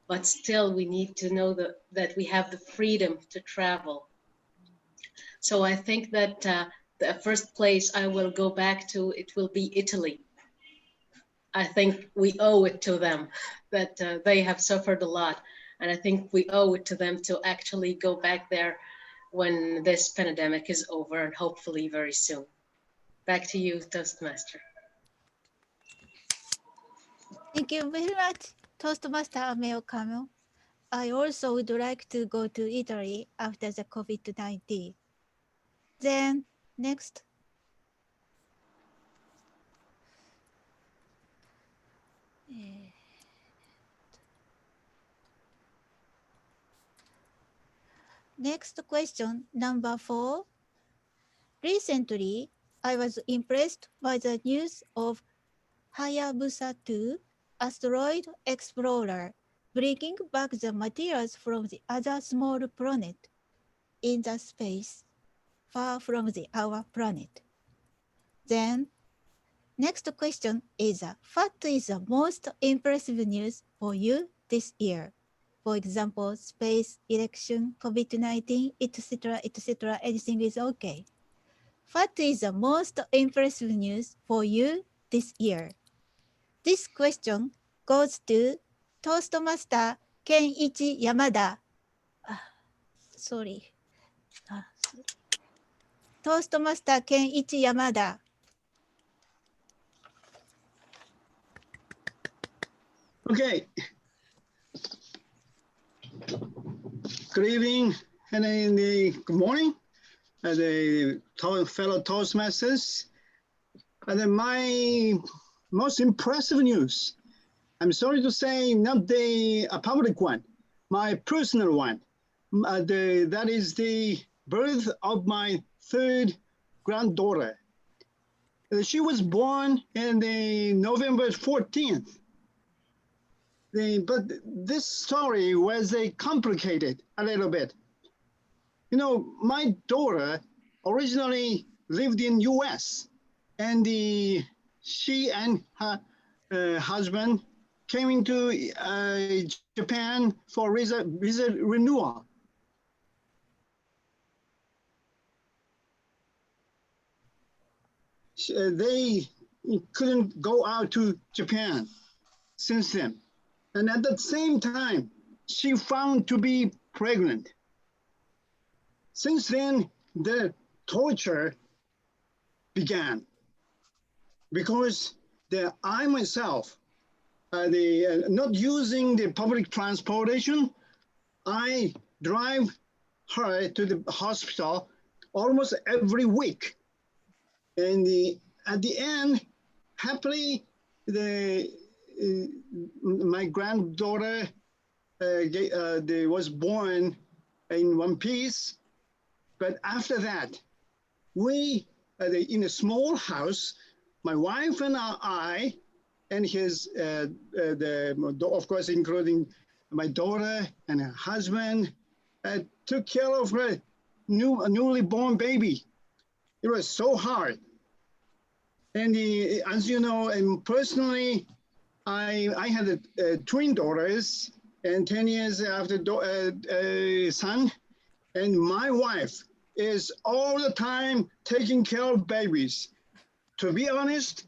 but still we need to know that we have the freedom to travel. So I think that the first place I will go back to, it will be Italy. I think we owe it to them that they have suffered a lot. And I think we owe it to them to actually go back there when this pandemic is over and hopefully very soon. Back to you, Toastmaster. Thank you very much, Toastmaster Ameo Camel. I also would like to go to Italy after the COVID-19. Then, next. Next question, number 4. Recently, I was impressed by the news of Hayabusa 2 asteroid explorer bringing back the materials from the other small planet in the space far from our planet. Then, next question is what is the most impressive news for you this year? For example, space, election, COVID-19, etc., etc., anything is okay. What is the most impressive news for you this year? This question goes to Toastmaster Kenichi Yamada. Sorry. Toastmaster Kenichi Yamada. Okay. Good evening and good morning, fellow Toastmasters. And my most impressive news, I'm sorry to say, not a public one, my personal one. That is the birth of my third granddaughter. She was born on November 14th. But this story was complicated a little bit. You know, my daughter originally lived in US and she and her husband came into Japan for visa renewal. They couldn't go out to Japan since then. And at the same time, she found to be pregnant. Since then, the torture began because I myself, not using the public transportation, I drive her to the hospital almost every week. And at the end, happily, my granddaughter was born in one piece. But after that, we, in a small house, my wife and I, and his, of course, including my daughter and her husband, took care of her newly born baby. It was so hard. And as you know, and personally, I had twin daughters, and 10 years after son, and my wife is all the time taking care of babies. To be honest,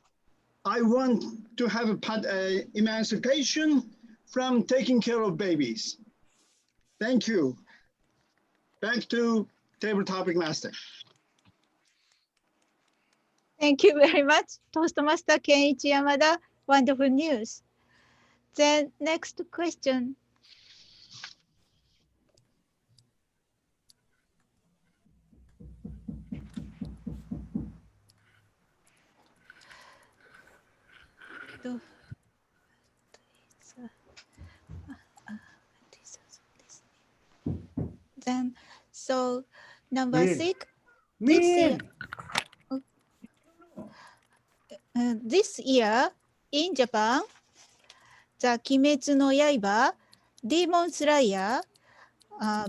I want to have a emancipation from taking care of babies. Thank you. Back to Table Topic Master. Thank you very much, Toastmaster Kenichi Yamada. Wonderful news. Then next question. Then, so number Min. 6, this year, this year in Japan, the Kimetsu no Yaiba Demon Slayer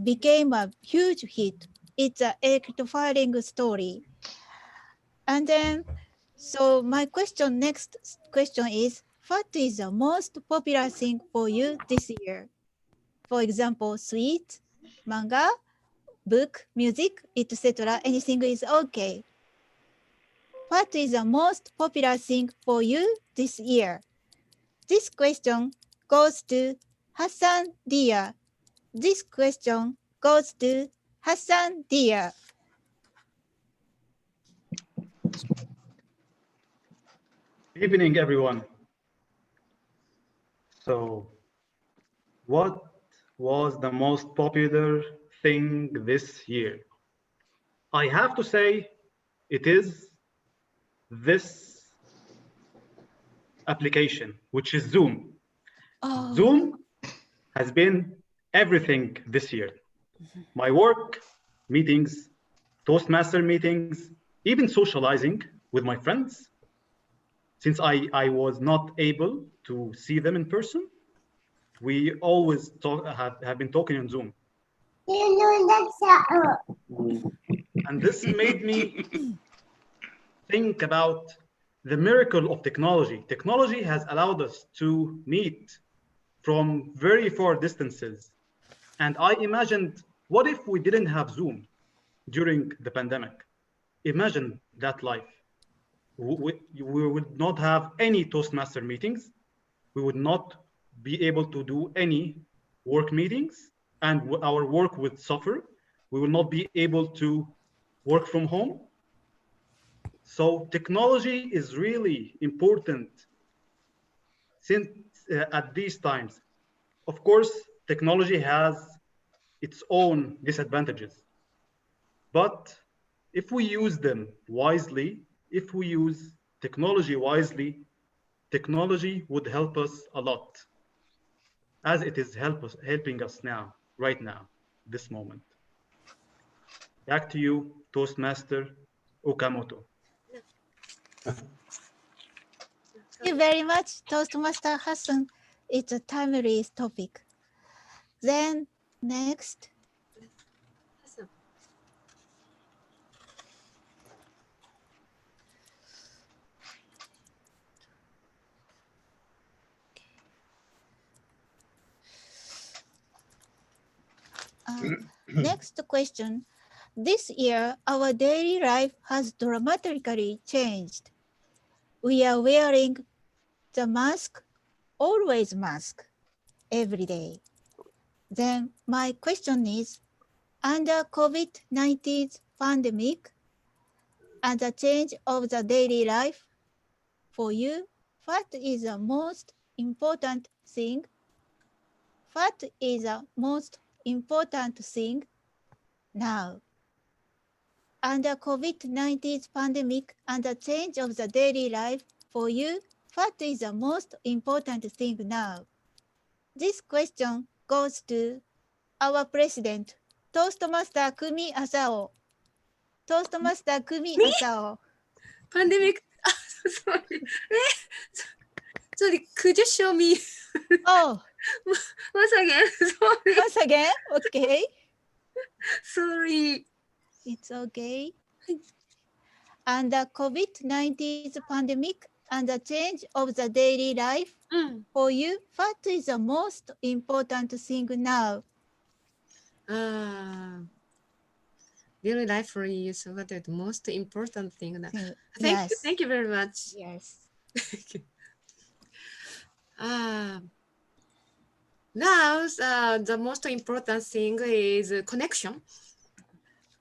became a huge hit. It's an electrifying story. And then, so my question, next question is, what is the most popular thing for you this year? For example, sweets, manga, book, music, etc. Anything is okay. What is the most popular thing for you this year? This question goes to Hassan Dia. This question goes to Hassan Dia. Evening, everyone. So, what was the most popular thing this year? I have to say it is this application, which is Zoom. Oh. Zoom has been everything this year. My work, meetings, Toastmaster meetings, even socializing with my friends. Since I was not able to see them in person, we always have been talking on Zoom. And this made me think about the miracle of technology. Technology has allowed us to meet from very far distances. And I imagined, what if we didn't have Zoom during the pandemic? Imagine that life. We would not have any Toastmaster meetings. We would not be able to do any work meetings, and our work would suffer. We will not be able to work from home. So technology is really important since at these times. Of course, technology has its own disadvantages, but if we use them wisely, if we use technology wisely, technology would help us a lot, as it is helping us now, right now, this moment. Back to you, Toastmaster Okamoto. Thank you very much, Toastmaster Hassan. It's a timely topic. Then next. Next question. This year, our daily life has dramatically changed. We are wearing the mask, always mask, every day. Then my question is, under COVID-19 pandemic and the change of the daily life, for you, what is the most important thing? What is the most important thing now? Under COVID-19 pandemic and the change of the daily life, for you, what is the most important thing now? This question goes to our president, Toastmaster Kumi Asao. Toastmaster Kumi Asao. Pandemic. Sorry. Sorry, could you show me? Oh. Once again. Sorry. Once again? Okay. Sorry. It's okay. And the COVID-19 pandemic and the change of the daily life, for you, what is the most important thing now? daily life for you. So what are the most important thing? Yes. Thank you very much. Yes. Now, the most important thing is connection.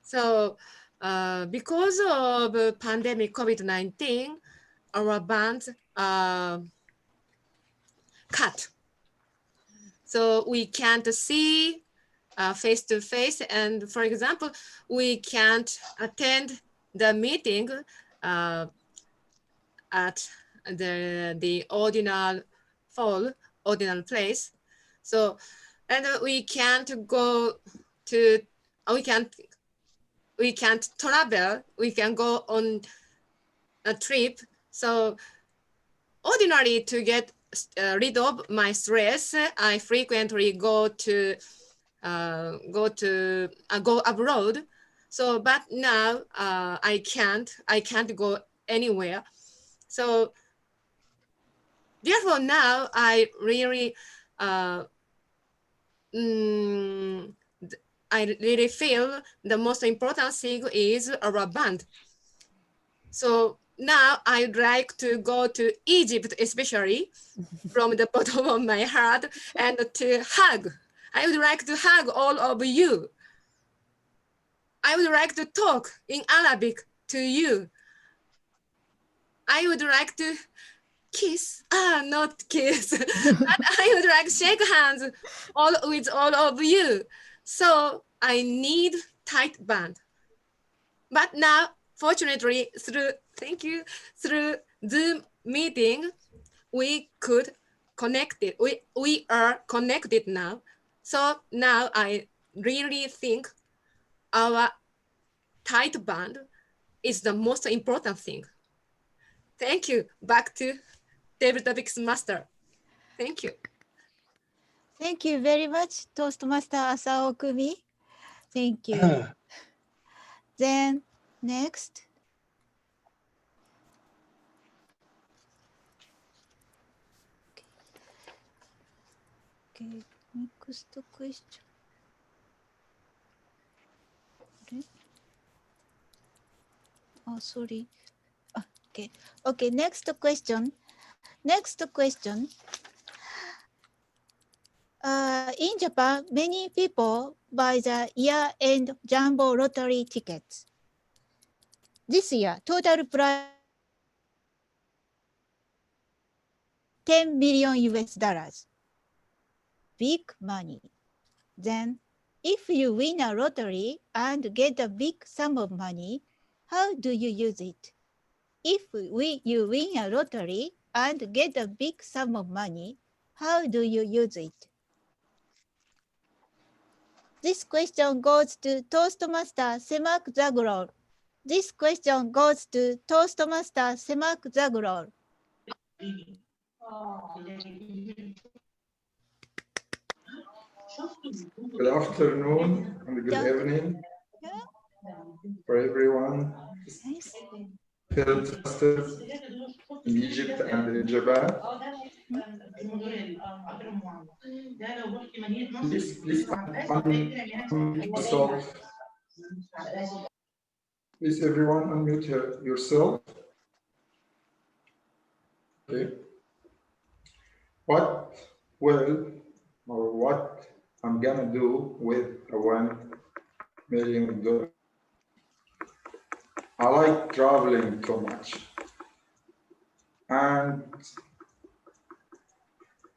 So, because of pandemic COVID-19, our band cut. So we can't see face to face. And for example, we can't attend the meeting at the ordinary place. So, and we can't go to, we can't travel, we can go on a trip. So ordinarily, to get rid of my stress, I frequently go abroad. So, but now I can't go anywhere. So therefore now I really feel the most important thing is our band. So now I'd like to go to Egypt, especially from the bottom of my heart, and to hug. I would like to hug all of you. I would like to talk in Arabic to you. I would like to kiss, not kiss, but I would like to shake hands with all of you. So I need tight band. But now, fortunately, through Zoom meeting, we could connect it. We are connected now. So now I really think our tight band is the most important thing. Thank you. Back to Tabletopix Master. Thank you. Thank you very much, Toastmaster Asao Kumi. Thank you. Then next. Okay, next question. Okay. Oh, sorry. Okay. Okay, next question. Next question. In Japan, many people buy the year-end jumbo lottery tickets. This year, total prize 10 million US dollars. Big money. Then, if you win a lottery and get a big sum of money, how do you use it? If you win a lottery and get a big sum of money, how do you use it? This question goes to Toastmaster Semak Zagrol. This question goes to Toastmaster Semak Zagrol. Good afternoon and good evening for everyone. Fellow Toastmasters in Egypt and in Japan. Please unmute yourself. Please everyone unmute yourself. Okay. What I'm gonna do with a $1 million? I like traveling too much, and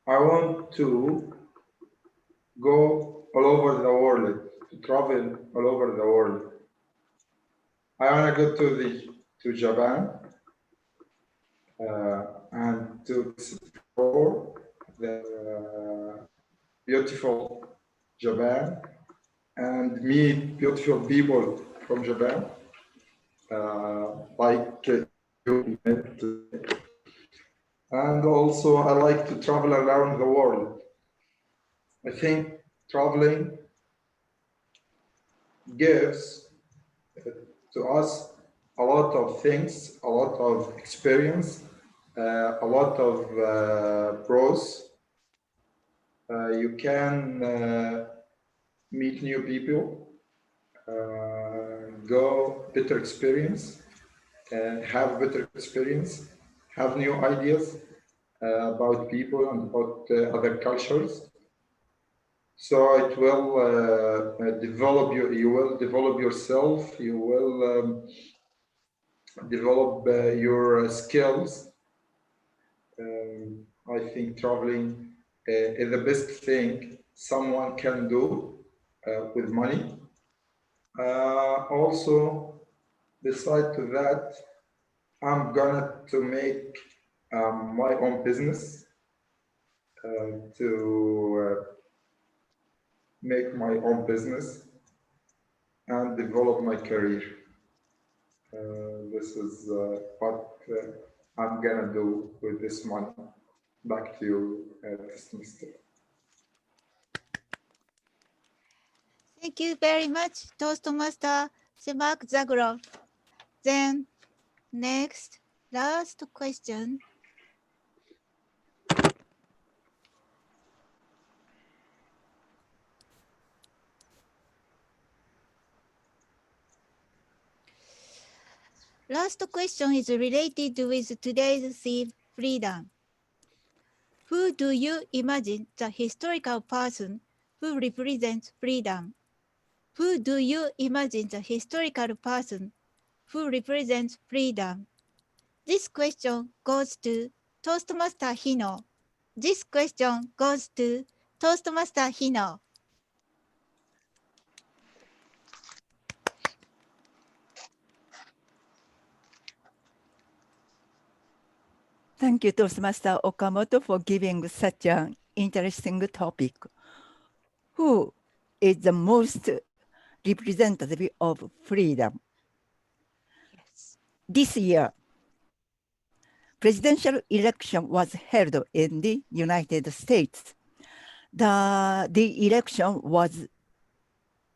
I want to go all over the world, to travel all over the world. I want to go to Japan and to explore the beautiful Japan and meet beautiful people from Japan, like you met today. And also I like to travel around the world. I think traveling gives to us a lot of things, a lot of experience, a lot of pros. You can meet new people, go better experience, have better experience, have new ideas about people and about other cultures. So it will develop you. You will develop yourself. You will develop your skills. I think traveling is the best thing someone can do with money. Also, beside to that, I'm gonna to make my own business to make my own business and develop my career. This is what I'm gonna do with this money. Back to you, Mr. Thank you very much, Toastmaster Semak Zagrov. Then next, last question. Last question is related with today's theme, freedom. Who do you imagine the historical person who represents freedom? Who do you imagine the historical person who represents freedom? This question goes to Toastmaster Hino. This question goes to Toastmaster Hino. Thank you, Toastmaster Okamoto, for giving such an interesting topic. Who is the most representative of freedom? Yes. This year, presidential election was held in the United States. The election was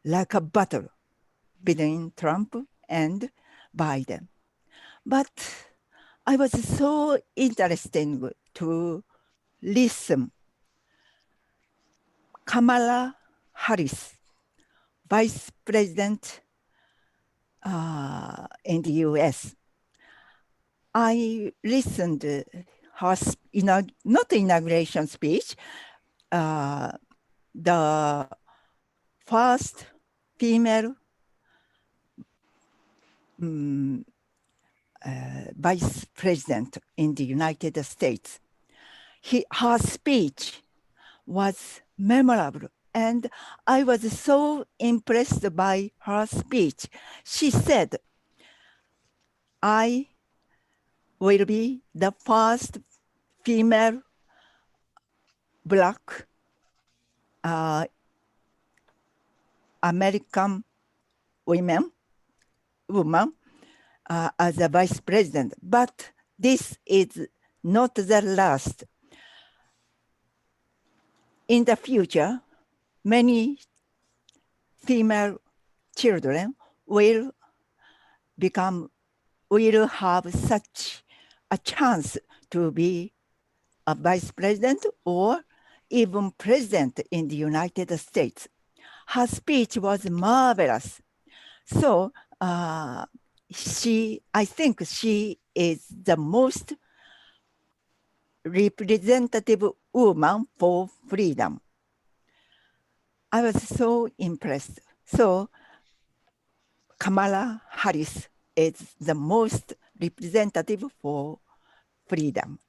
like a battle between Trump and Biden. But I was so interested to listen Kamala Harris, Vice President in the US. I listened her, not inauguration speech, the first female vice president in the United States. Her speech was memorable, and I was so impressed by her speech. She said, I will be the first female Black American woman as a vice president. But this is not the last. In the future, many female children will have such a chance to be a vice president or even president in the United States. Her speech was marvelous. So I think she is the most representative woman for freedom. I was so impressed. So Kamala Harris is the most representative for freedom.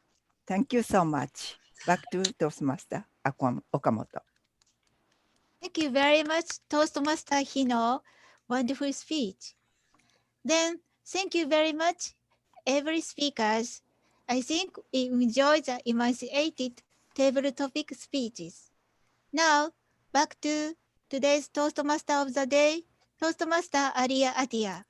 Thank you so much. Back to Toastmaster Okamoto. Thank you very much, Toastmaster Hino. Wonderful speech. Then, thank you very much, every speakers. I think we enjoyed the emancipated table topic speeches. Now, back to today's Toastmaster of the Day, Toastmaster Alia Atia.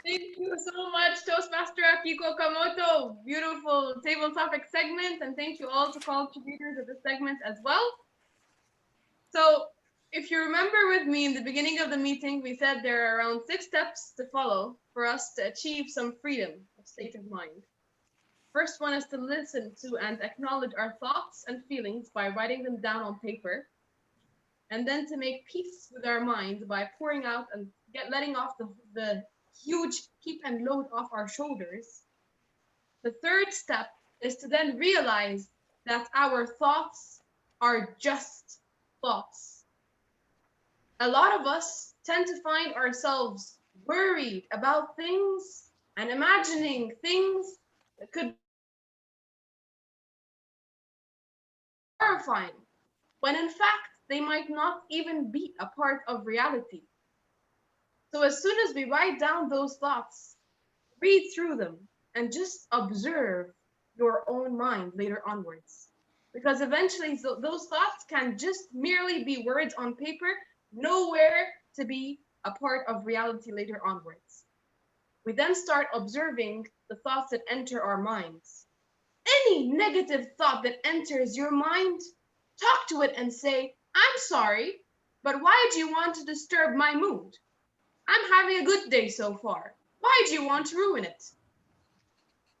Thank you so much, Toastmaster Akiko Kamoto. Beautiful table topic segment, and thank you all to contributors of this segment as well. So, if you remember with me in the beginning of the meeting, we said there are around 6 steps to follow for us to achieve some freedom of state of mind. First one is to listen to and acknowledge our thoughts and feelings by writing them down on paper. and then to make peace with our minds by pouring out and letting off the huge heap and load off our shoulders. The third step is to then realize that our thoughts are just thoughts. A lot of us tend to find ourselves worried about things and imagining things that could be horrifying, when in fact they might not even be a part of reality. So as soon as we write down those thoughts, read through them and just observe your own mind later onwards. Because eventually those thoughts can just merely be words on paper, nowhere to be a part of reality later onwards. We then start observing the thoughts that enter our minds. Any negative thought that enters your mind, talk to it and say, I'm sorry, but why do you want to disturb my mood? I'm having a good day so far. Why do you want to ruin it?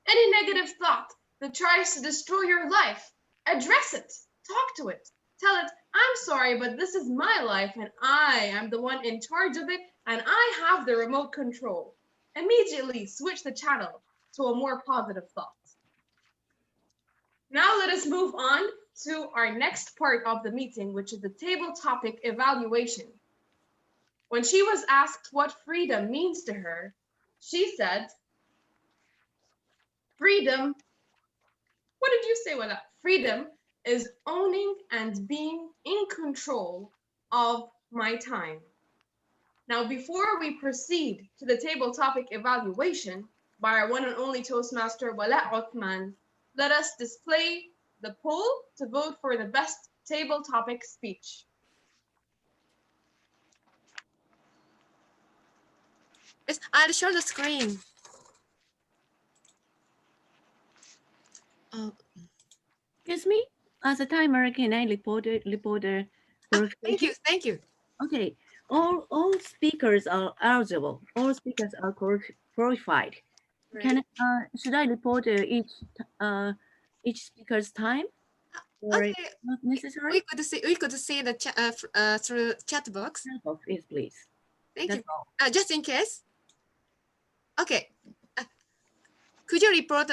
Any negative thought that tries to destroy your life, address it, talk to it, tell it, I'm sorry, but this is my life and I am the one in charge of it and I have the remote control. Immediately switch the channel to a more positive thought. Now let us move on to our next part of the meeting, which is the table topic evaluation. When she was asked what freedom means to her, she said, freedom, what did you say, Wala? Freedom is owning and being in control of my time. Now, before we proceed to the table topic evaluation by our one and only Toastmaster Wala Othman, let us display the poll to vote for the best table topic speech. Yes, I'll show the screen. Excuse me, as a timer, can I report the Thank you, thank you. Okay, all speakers are eligible. All speakers are qualified. Right. Should I report each speaker's time? Or Okay, not necessary? we could see the through chat box. Chat box, yes, please. Thank That's you. Just in case. Okay. Could you report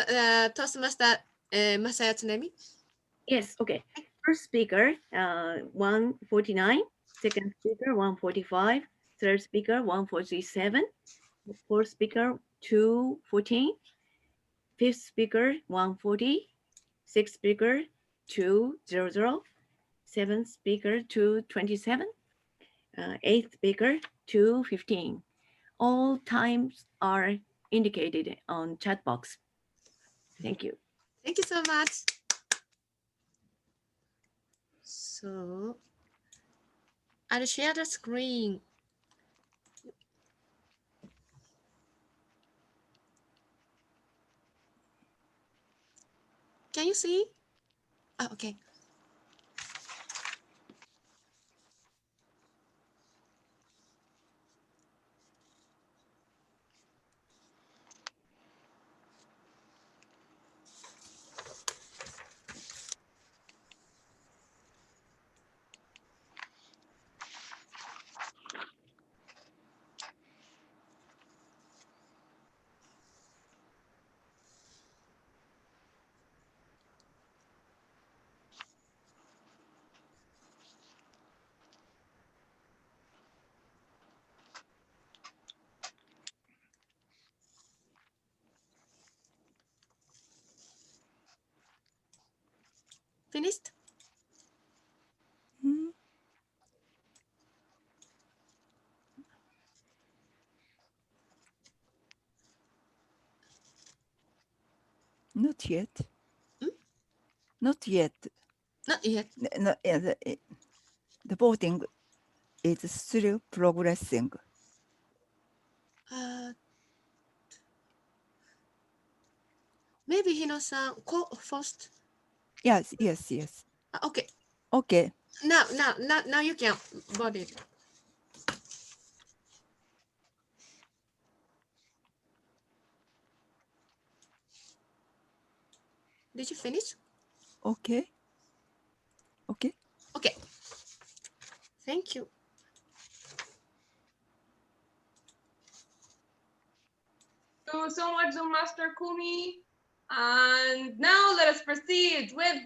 Toastmaster Masaya Tsunemi? Yes, okay. First speaker, 149. Second speaker, 145. Third speaker, 147. Fourth speaker, 214. Fifth speaker, 140. Sixth speaker, 200. Seventh speaker, 227. Eighth speaker, 215. All times are indicated on chat box. Thank you. Thank you so much. So I'll share the screen. Can you see? Oh, okay. Finished? Not yet. Not yet. Not yet. No, the voting is still progressing. Maybe Hino-san go first. Yes. Okay. Okay. Now you can vote it. Did you finish? Okay. Okay. Thank you. Thank you so much, Zoom Master Kumi. And now let us proceed with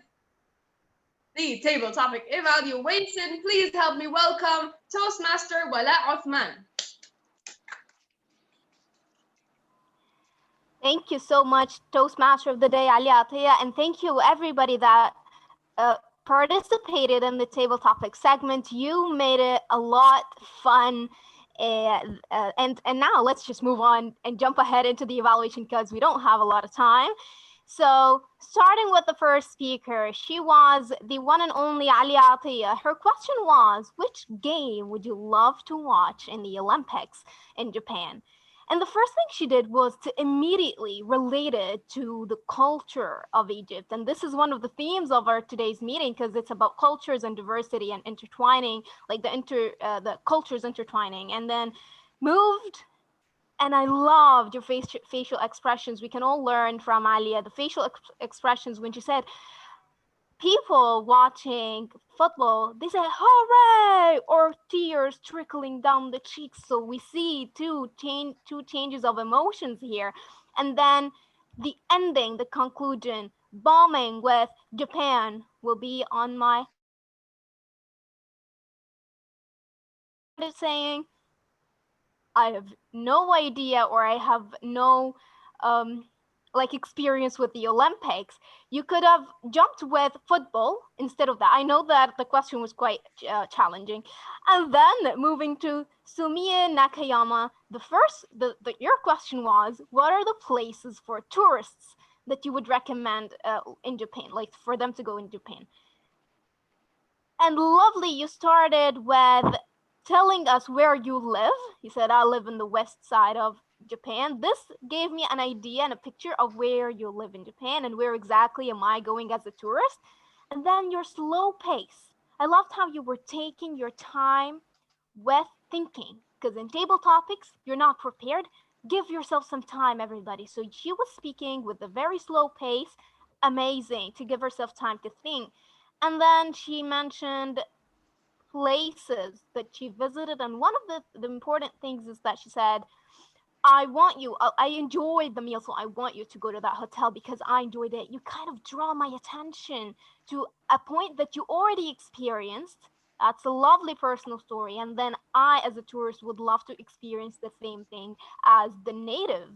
the table topic evaluation. Please help me welcome Toastmaster Wala Othman. Thank you so much, Toastmaster of the Day, Ali Atiyah, and thank you everybody that participated in the table topic segment. You made it a lot fun. And now let's just move on and jump ahead into the evaluation because we don't have a lot of time. So starting with the first speaker, she was the one and only Ali Atiyah. Her question was, which game would you love to watch in the Olympics in Japan? And the first thing she did was to immediately relate it to the culture of Egypt. And this is one of the themes of our today's meeting because it's about cultures and diversity and intertwining, like the cultures intertwining. And then moved, and I loved your facial expressions. We can all learn from Alia, the facial expressions when she said, people watching football, they say hooray, or tears trickling down the cheeks. So we see two changes of emotions here. And then the ending, the conclusion, bombing with Japan will be on my saying, I have no idea, or I have no experience with the Olympics. You could have jumped with football instead of that. I know that the question was quite challenging. And then moving to Sumiya Nakayama, your question was, what are the places for tourists that you would recommend in Japan, like for them to go in Japan? And lovely, you started with telling us where you live. You said, I live in the west side of Japan. This gave me an idea and a picture of where you live in Japan and where exactly am I going as a tourist. And then your slow pace. I loved how you were taking your time with thinking, because in table topics, you're not prepared. Give yourself some time, everybody. So she was speaking with a very slow pace. Amazing to give herself time to think. And then she mentioned places that she visited, and one of the important things is that she said, I enjoyed the meal, so I want you to go to that hotel because I enjoyed it. You kind of draw my attention to a point that you already experienced. That's a lovely personal story, and then I as a tourist would love to experience the same thing as the native.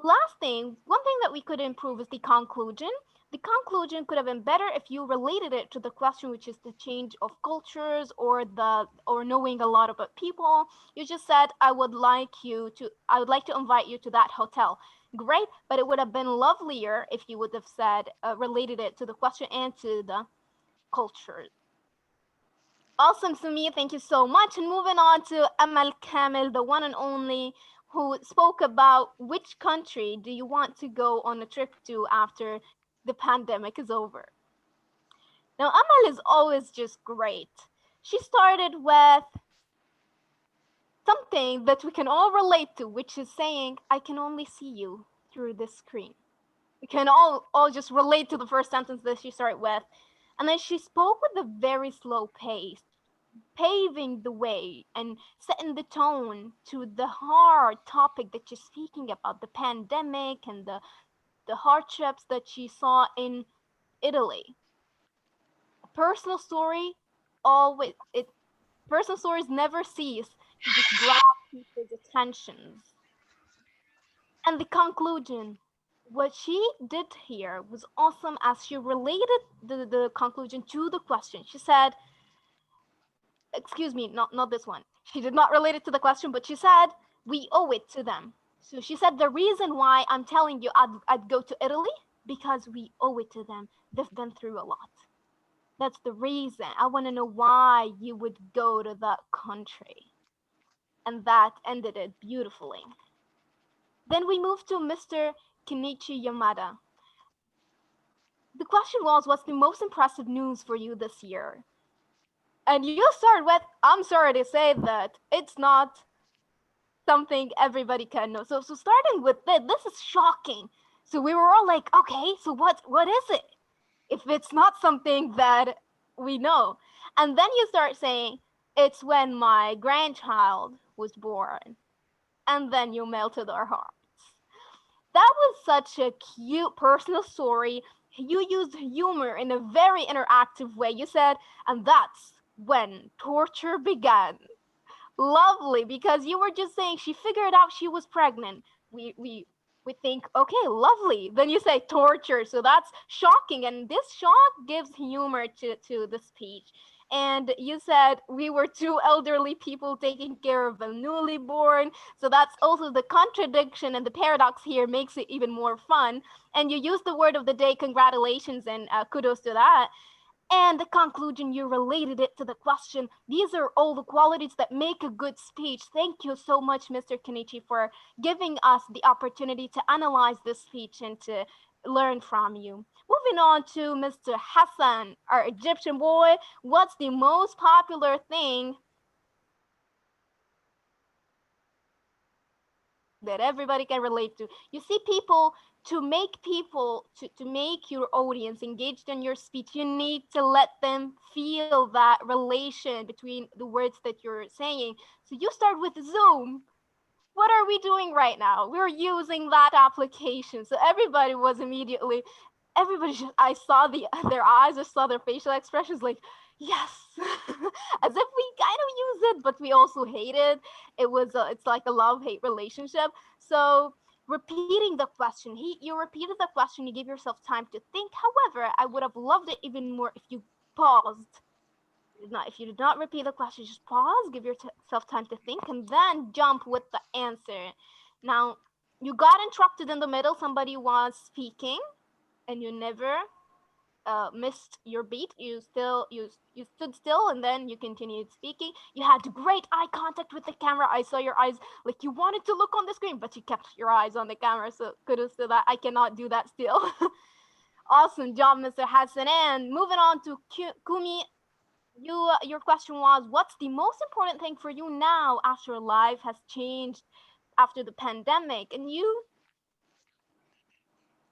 Last thing, one thing that we could improve is the conclusion. The conclusion could have been better if you related it to the question, which is the change of cultures or knowing a lot about people. You just said, I would like to invite you to that hotel. Great, but it would have been lovelier if you would have said, related it to the question and to the culture. Awesome, Sumia, thank you so much. And moving on to Amal Kamil, the one and only, who spoke about which country do you want to go on a trip to after the pandemic is over. Now, Amal is always just great. She started with something that we can all relate to, which is saying, I can only see you through this screen. We can all just relate to the first sentence that she started with. And then she spoke with a very slow pace, paving the way and setting the tone to the hard topic that she's speaking about, the pandemic and the hardships that she saw in Italy. Personal stories never cease to just grab people's attentions. And the conclusion, what she did here was awesome as she related the conclusion to the question. She said, excuse me, not this one. She did not relate it to the question, but she said, we owe it to them. So she said, the reason why I'm telling you I'd go to Italy, because we owe it to them. They've been through a lot. That's the reason. I want to know why you would go to that country. And that ended it beautifully. Then we moved to Mr. Kenichi Yamada. The question was, what's the most impressive news for you this year? And you start with, I'm sorry to say that it's not something everybody can know. So starting with this is shocking. So we were all like, okay, so what is it? If it's not something that we know. And then you start saying, it's when my grandchild was born. And then you melted our hearts. That was such a cute personal story. You used humor in a very interactive way. You said, and that's when torture began. Lovely, because you were just saying she figured out she was pregnant. We think, okay, lovely. Then you say torture, so that's shocking, and this shock gives humor to the speech. And you said we were two elderly people taking care of a newly born, so that's also the contradiction and the paradox here makes it even more fun. And you used the word of the day, congratulations, and kudos to that. And the conclusion, you related it to the question. These are all the qualities that make a good speech. Thank you so much, Mr. Kenichi, for giving us the opportunity to analyze this speech and to learn from you. Moving on to Mr. Hassan, our Egyptian boy. What's the most popular thing that everybody can relate to? You see, people, to make your audience engaged in your speech, you need to let them feel that relation between the words that you're saying. So you start with Zoom. What are we doing right now? We're using that application. So everybody was immediately, I saw their eyes, I saw their facial expressions like, yes, as if we kind of use it, but we also hate it. It's like a love-hate relationship. So repeating the question, you repeated the question, you gave yourself time to think. However, I would have loved it even more if you paused. If you did not repeat the question, just pause, give yourself time to think, and then jump with the answer. Now, you got interrupted in the middle, somebody was speaking, and you never missed your beat. You stood still, and then you continued speaking. You had great eye contact with the camera. I saw your eyes, like you wanted to look on the screen, but you kept your eyes on the camera. So kudos to that. I cannot do that still. Awesome job, Mr. Hassan. And moving on to Kumi, your question was, what's the most important thing for you now after life has changed after the pandemic? And you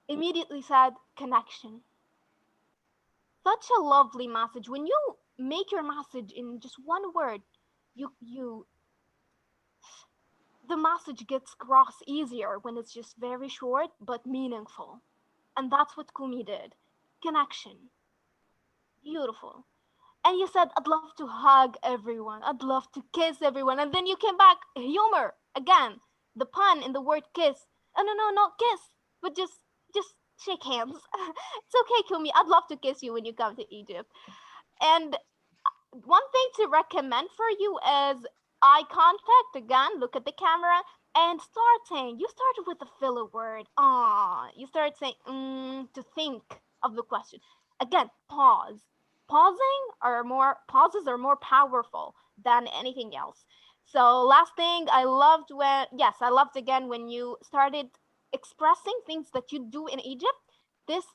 immediately said connection. Such a lovely message. When you make your message in just one word, the message gets across easier when it's just very short but meaningful. And that's what Kumi did. Connection. Beautiful. And you said, I'd love to hug everyone. I'd love to kiss everyone. And then you came back, humor. Again, the pun in the word kiss. Oh, no, not kiss, but just shake hands. It's okay, Kumi. I'd love to kiss you when you come to Egypt. And one thing to recommend for you is eye contact. Again, look at the camera and start saying, you started with a filler word. You start saying, to think of the question. Again, pause. Pauses are more powerful than anything else. So last thing, I loved again when you started expressing things that you do in Egypt. This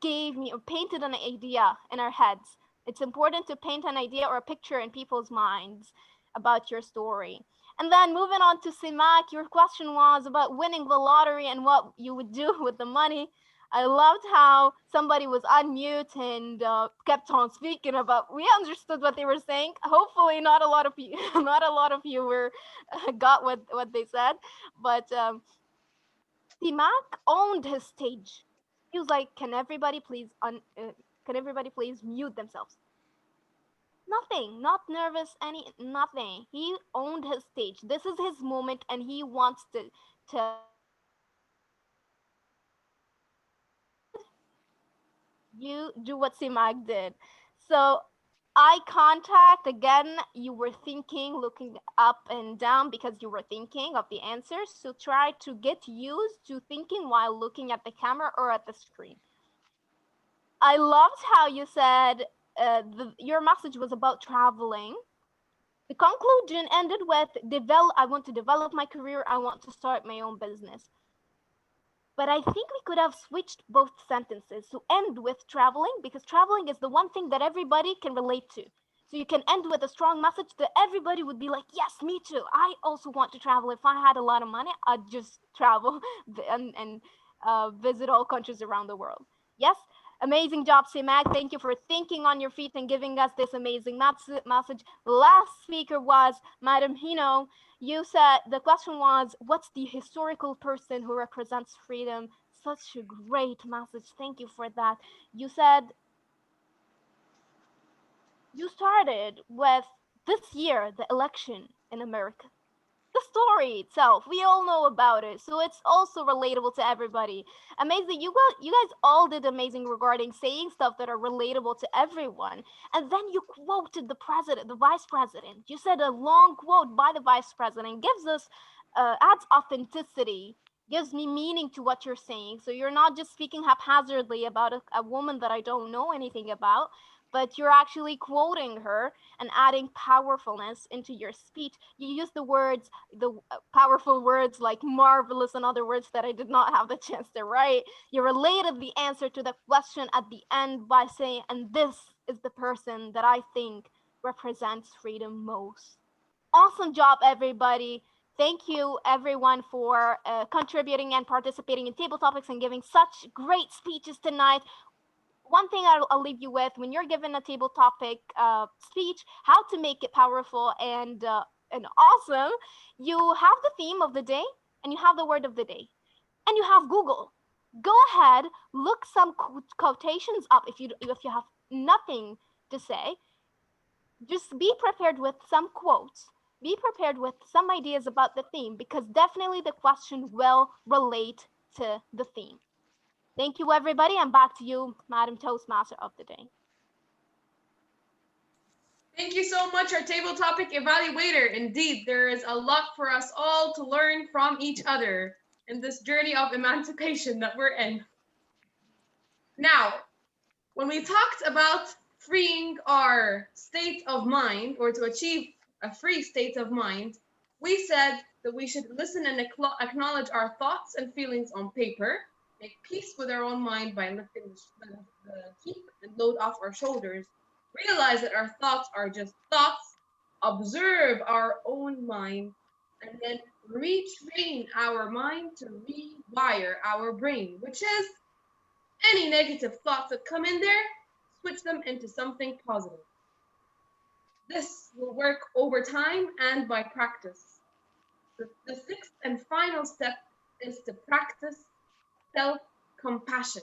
painted an idea in our heads. It's important to paint an idea or a picture in people's minds about your story. And then moving on to Simak, your question was about winning the lottery and what you would do with the money. I loved how somebody was on mute and kept on speaking about. We understood what they were saying. Hopefully, not a lot of you, got what they said. But Simak owned his stage. He was like, "Can everybody please mute themselves?" Nothing, not nervous, nothing. He owned his stage. This is his moment, and he wants to you do what Simak did. So eye contact, again, you were thinking, looking up and down because you were thinking of the answers. So try to get used to thinking while looking at the camera or at the screen. I loved how you said your message was about traveling. The conclusion ended with, I want to develop my career. I want to start my own business. But I think we could have switched both sentences to end with traveling, because traveling is the one thing that everybody can relate to. So you can end with a strong message that everybody would be like, yes, me too. I also want to travel. If I had a lot of money, I'd just travel and visit all countries around the world. Yes, Amazing job, Simak. Thank you for thinking on your feet and giving us this amazing message. Last speaker was Madam Hino. You said the question was, what's the historical person who represents freedom? Such a great message. Thank you for that. You said you started with this year, the election in America. The story itself, we all know about it, so it's also relatable to everybody. Amazing. You guys all did amazing regarding saying stuff that are relatable to everyone, and then you quoted the president, the vice president. You said a long quote by the vice president. Gives us adds authenticity, gives me meaning to what you're saying. So you're not just speaking haphazardly about a woman that I don't know anything about, but you're actually quoting her and adding powerfulness into your speech. You use the words, the powerful words like marvelous and other words that I did not have the chance to write. You related the answer to the question at the end by saying, and this is the person that I think represents freedom most. Awesome job, everybody. Thank you, everyone, for contributing and participating in Table Topics and giving such great speeches tonight. One thing I'll leave you with, when you're given a table topic speech, how to make it powerful and awesome, you have the theme of the day and you have the word of the day and you have Google. Go ahead, look some quotations up. If you have nothing to say, just be prepared with some quotes. Be prepared with some ideas about the theme, because definitely the question will relate to the theme. Thank you, everybody, and back to you, Madam Toastmaster of the day. Thank you so much, our table topic evaluator. Indeed, there is a lot for us all to learn from each other in this journey of emancipation that we're in. Now, when we talked about freeing our state of mind, or to achieve a free state of mind, we said that we should listen and acknowledge our thoughts and feelings on paper, make peace with our own mind by lifting the keep and load off our shoulders, realize that our thoughts are just thoughts, observe our own mind, and then retrain our mind to rewire our brain, which is any negative thoughts that come in there, switch them into something positive. This will work over time and by practice. The sixth and final step is to practice self-compassion.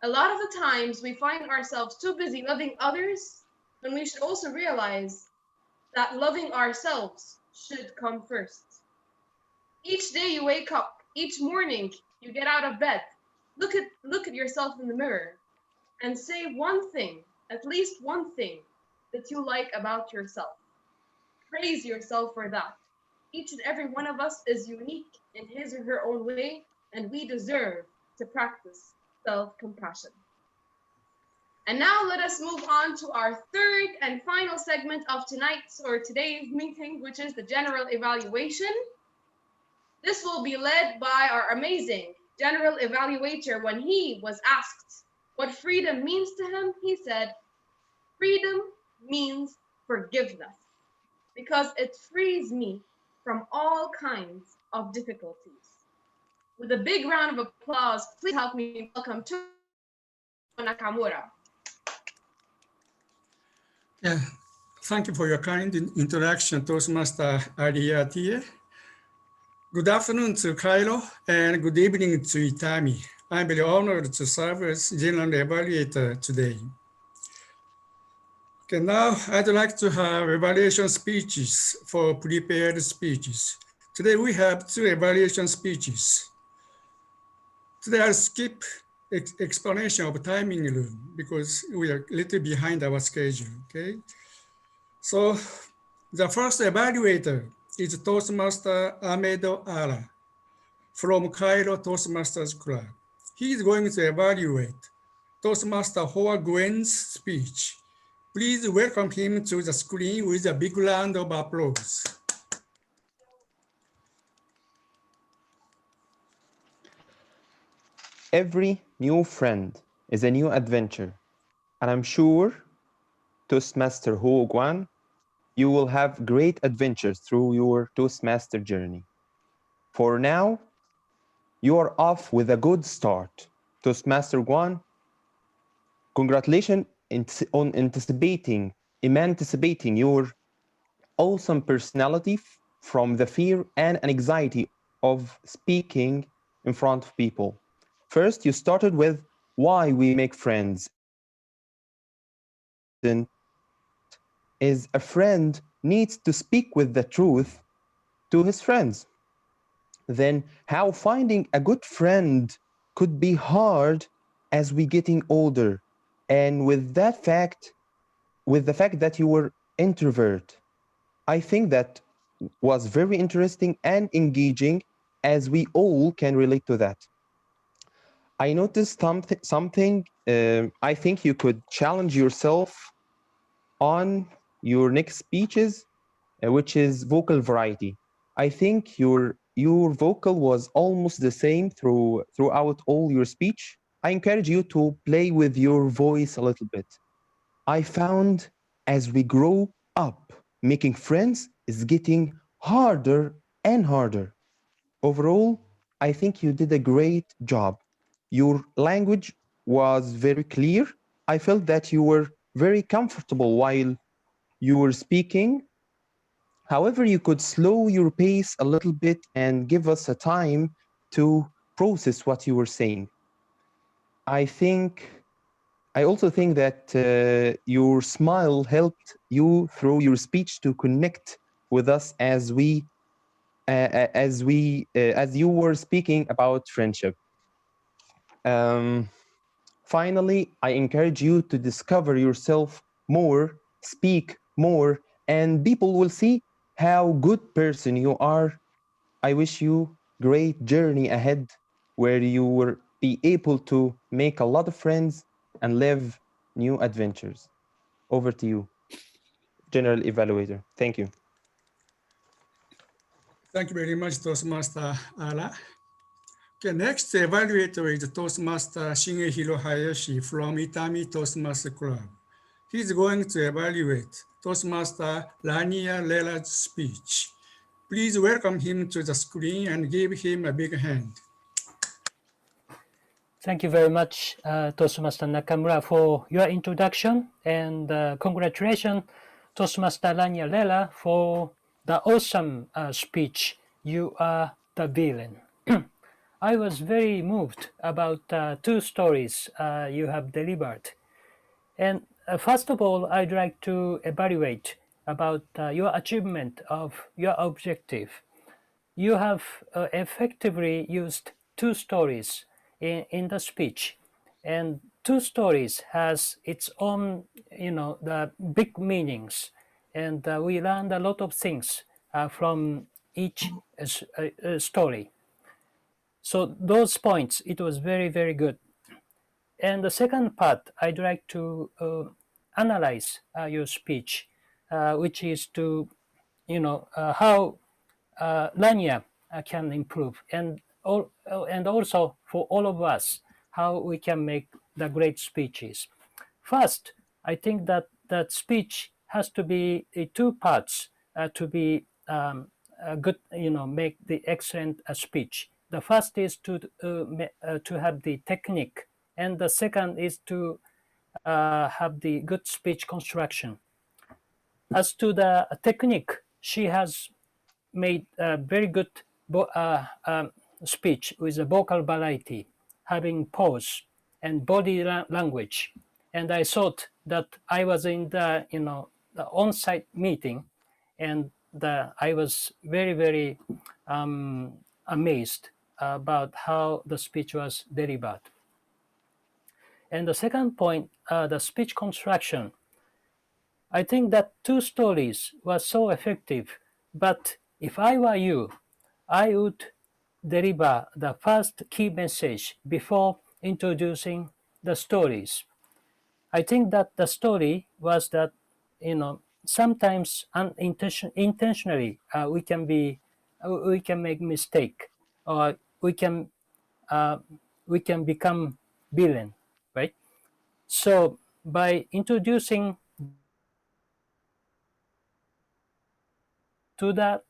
A lot of the times we find ourselves too busy loving others when we should also realize that loving ourselves should come first. Each day you wake up, each morning you get out of bed, look at yourself in the mirror and say one thing, at least one thing that you like about yourself. Praise yourself for that. Each and every one of us is unique in his or her own way, and we deserve to practice self-compassion. And now let us move on to our third and final segment of tonight's or today's meeting, which is the general evaluation. This will be led by our amazing general evaluator. When he was asked what freedom means to him, he said, freedom means forgiveness, because it frees me from all kinds of difficulties. With a big round of applause, please help me welcome to Nakamura. Yeah, thank you for your kind introduction, Toastmaster Ariatie. Good afternoon to Cairo and good evening to Itami. I'm very honored to serve as General Evaluator today. Okay, now I'd like to have evaluation speeches for prepared speeches. Today we have 2 evaluation speeches. Today I'll skip explanation of timing room because we are a little behind our schedule, okay? So the first evaluator is Toastmaster Ahmedo Ara from Cairo Toastmasters Club. He is going to evaluate Toastmaster Hoa Nguyen's speech. Please welcome him to the screen with a big round of applause. Every new friend is a new adventure, and I'm sure, Toastmaster Hoa Nguyen, you will have great adventures through your Toastmaster journey. For now, you are off with a good start. Toastmaster Nguyen, Congratulations on emancipating your awesome personality from the fear and anxiety of speaking in front of people. First, you started with why we make friends. Is a friend needs to speak with the truth to his friends. Then how finding a good friend could be hard as we getting older. And with the fact that you were introvert, I think that was very interesting and engaging, as we all can relate to that. I noticed something I think you could challenge yourself on your next speeches, which is vocal variety. I think your vocal was almost the same throughout all your speech. I encourage you to play with your voice a little bit. I found as we grow up, making friends is getting harder and harder. Overall, I think you did a great job. Your language was very clear. I felt that you were very comfortable while you were speaking. However, you could slow your pace a little bit and give us a time to process what you were saying. I also think that your smile helped you through your speech to connect with us as you were speaking about friendship. Finally, I encourage you to discover yourself more, speak more, and people will see how good person you are. I wish you great journey ahead where you will be able to make a lot of friends and live new adventures. Over to you, General Evaluator. Thank you. Thank you very much, Toastmaster Ala. Okay, next evaluator is Toastmaster Shigehiro Hayashi from Itami Toastmasters Club. He's going to evaluate Toastmaster Lania Lela's speech. Please welcome him to the screen and give him a big hand. Thank you very much, Toastmaster Nakamura, for your introduction, and congratulations, Toastmaster Lania Lela, for the awesome speech. You are the villain. I was very moved about two stories you have delivered. And first of all, I'd like to evaluate about your achievement of your objective. You have effectively used two stories in the speech, and two stories has its own, the big meanings, and we learned a lot of things from each story. So those points, it was very, very good. And the second part, I'd like to analyze your speech, which is to, how Lania can improve, and also for all of us, how we can make the great speeches. First, I think that that speech has to be two parts to be good, make the excellent speech. The first is to have the technique, and the second is to have the good speech construction. As to the technique, she has made a very good speech with a vocal variety, having pause and body language. And I thought that I was in the the on-site meeting, and I was very, very amazed about how the speech was delivered. And the second point, the speech construction. I think that two stories were so effective, but if I were you, I would deliver the first key message before introducing the stories. I think that the story was that, sometimes intentionally we can make mistake, or we can become villain, right? So by introducing to that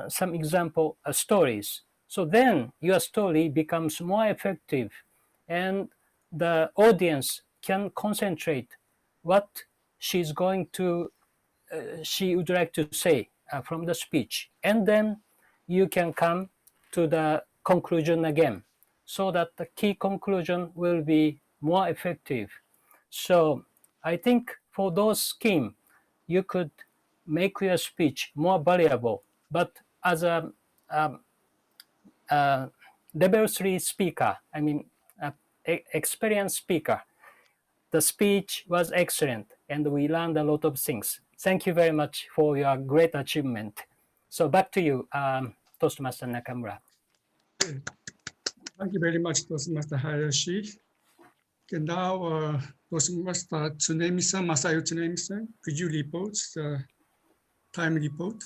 some example stories, so then your story becomes more effective, and the audience can concentrate what she's going to, she would like to say from the speech. And then you can come to the conclusion again, so that the key conclusion will be more effective. So I think for those schemes, you could make your speech more valuable. But as a level 3 speaker, I mean, experienced speaker, the speech was excellent and we learned a lot of things. Thank you very much for your great achievement. So back to you, Toastmaster Nakamura. Thank you very much, Toastmaster Hayashi. Okay, now, Toastmaster Tsunemi-san, Masayo Tsunemi-san, could you report the time report?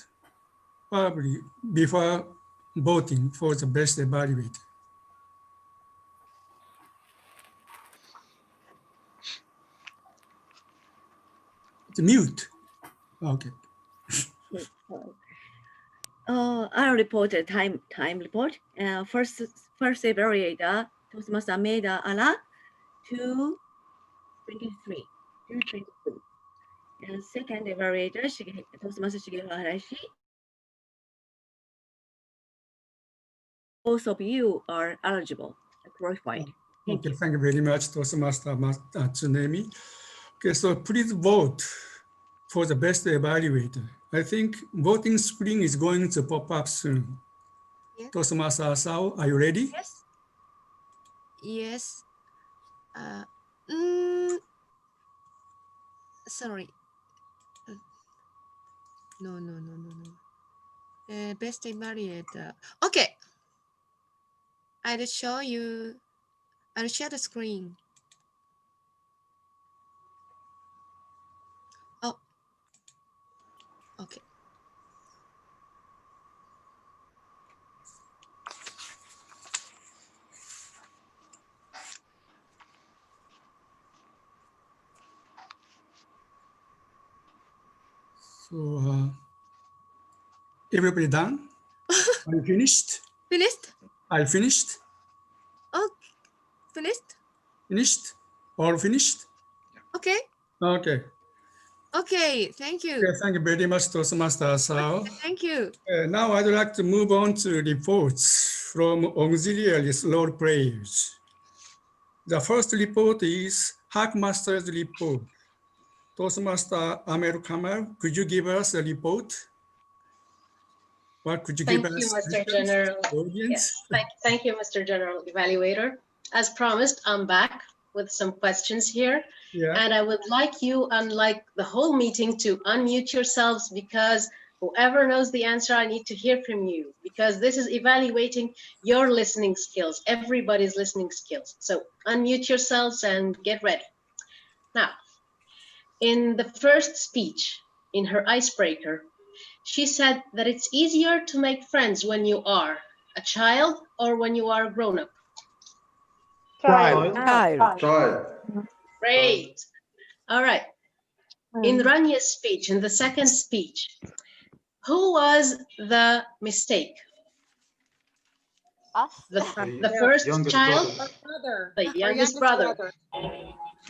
Probably before voting for the best evaluator. It's mute. Okay. I'll report a time report. First evaluator, Toastmaster Maeda Ala, 2:23. And second evaluator, Toastmaster Shigeru Harashi. Both of you are eligible, qualified. Okay, thank you very much, Toastmaster Tsunemi. Okay, so please vote for the best evaluator. I think voting screen is going to pop up soon. Yes. Toastmaster Asao, are you ready? Yes. Yes. Sorry. No. Best evaluator. Okay. I'll show you. I'll share the screen. Oh. Okay. So everybody done? Are you finished? Finished? I finished. Oh, finished? Finished? All finished? Okay. Okay. Okay, thank you. Okay, thank you very much, Toastmaster Asao. Thank you. Now I'd like to move on to reports from auxiliary role players. The first report is Hackmaster's report. Toastmaster Amel Kamal, could you give us a report? What could you give us? Thank you, Mr. General. Yes, thank you, Mr. General Evaluator. As promised, I'm back with some questions here. Yeah. And I would like you, unlike the whole meeting, to unmute yourselves, because whoever knows the answer, I need to hear from you, because this is evaluating your listening skills, everybody's listening skills. So unmute yourselves and get ready. Now, in the first speech, in her icebreaker, she said that it's easier to make friends when you are a child or when you are grown up. Child. Great. All right. In Ranya's speech, in the second speech, who was the mistake? Us. The first child? Brother. The youngest brother.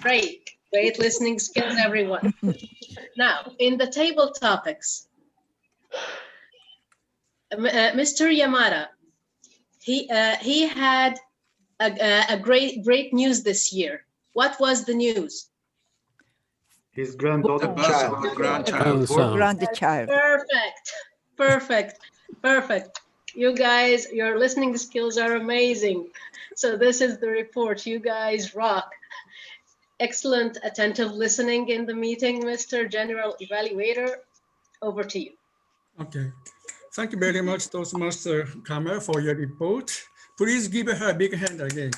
Great. Great listening skills, everyone. Now, in the table topics, Mr. Yamada, he had a great news this year. What was the news? His grandchild. Perfect. You guys, your listening skills are amazing. So this is the report. You guys rock. Excellent attentive listening in the meeting, Mr. General Evaluator. Over to you. Okay. Thank you very much, Toastmaster Kamal, for your report. Please give her a big hand again.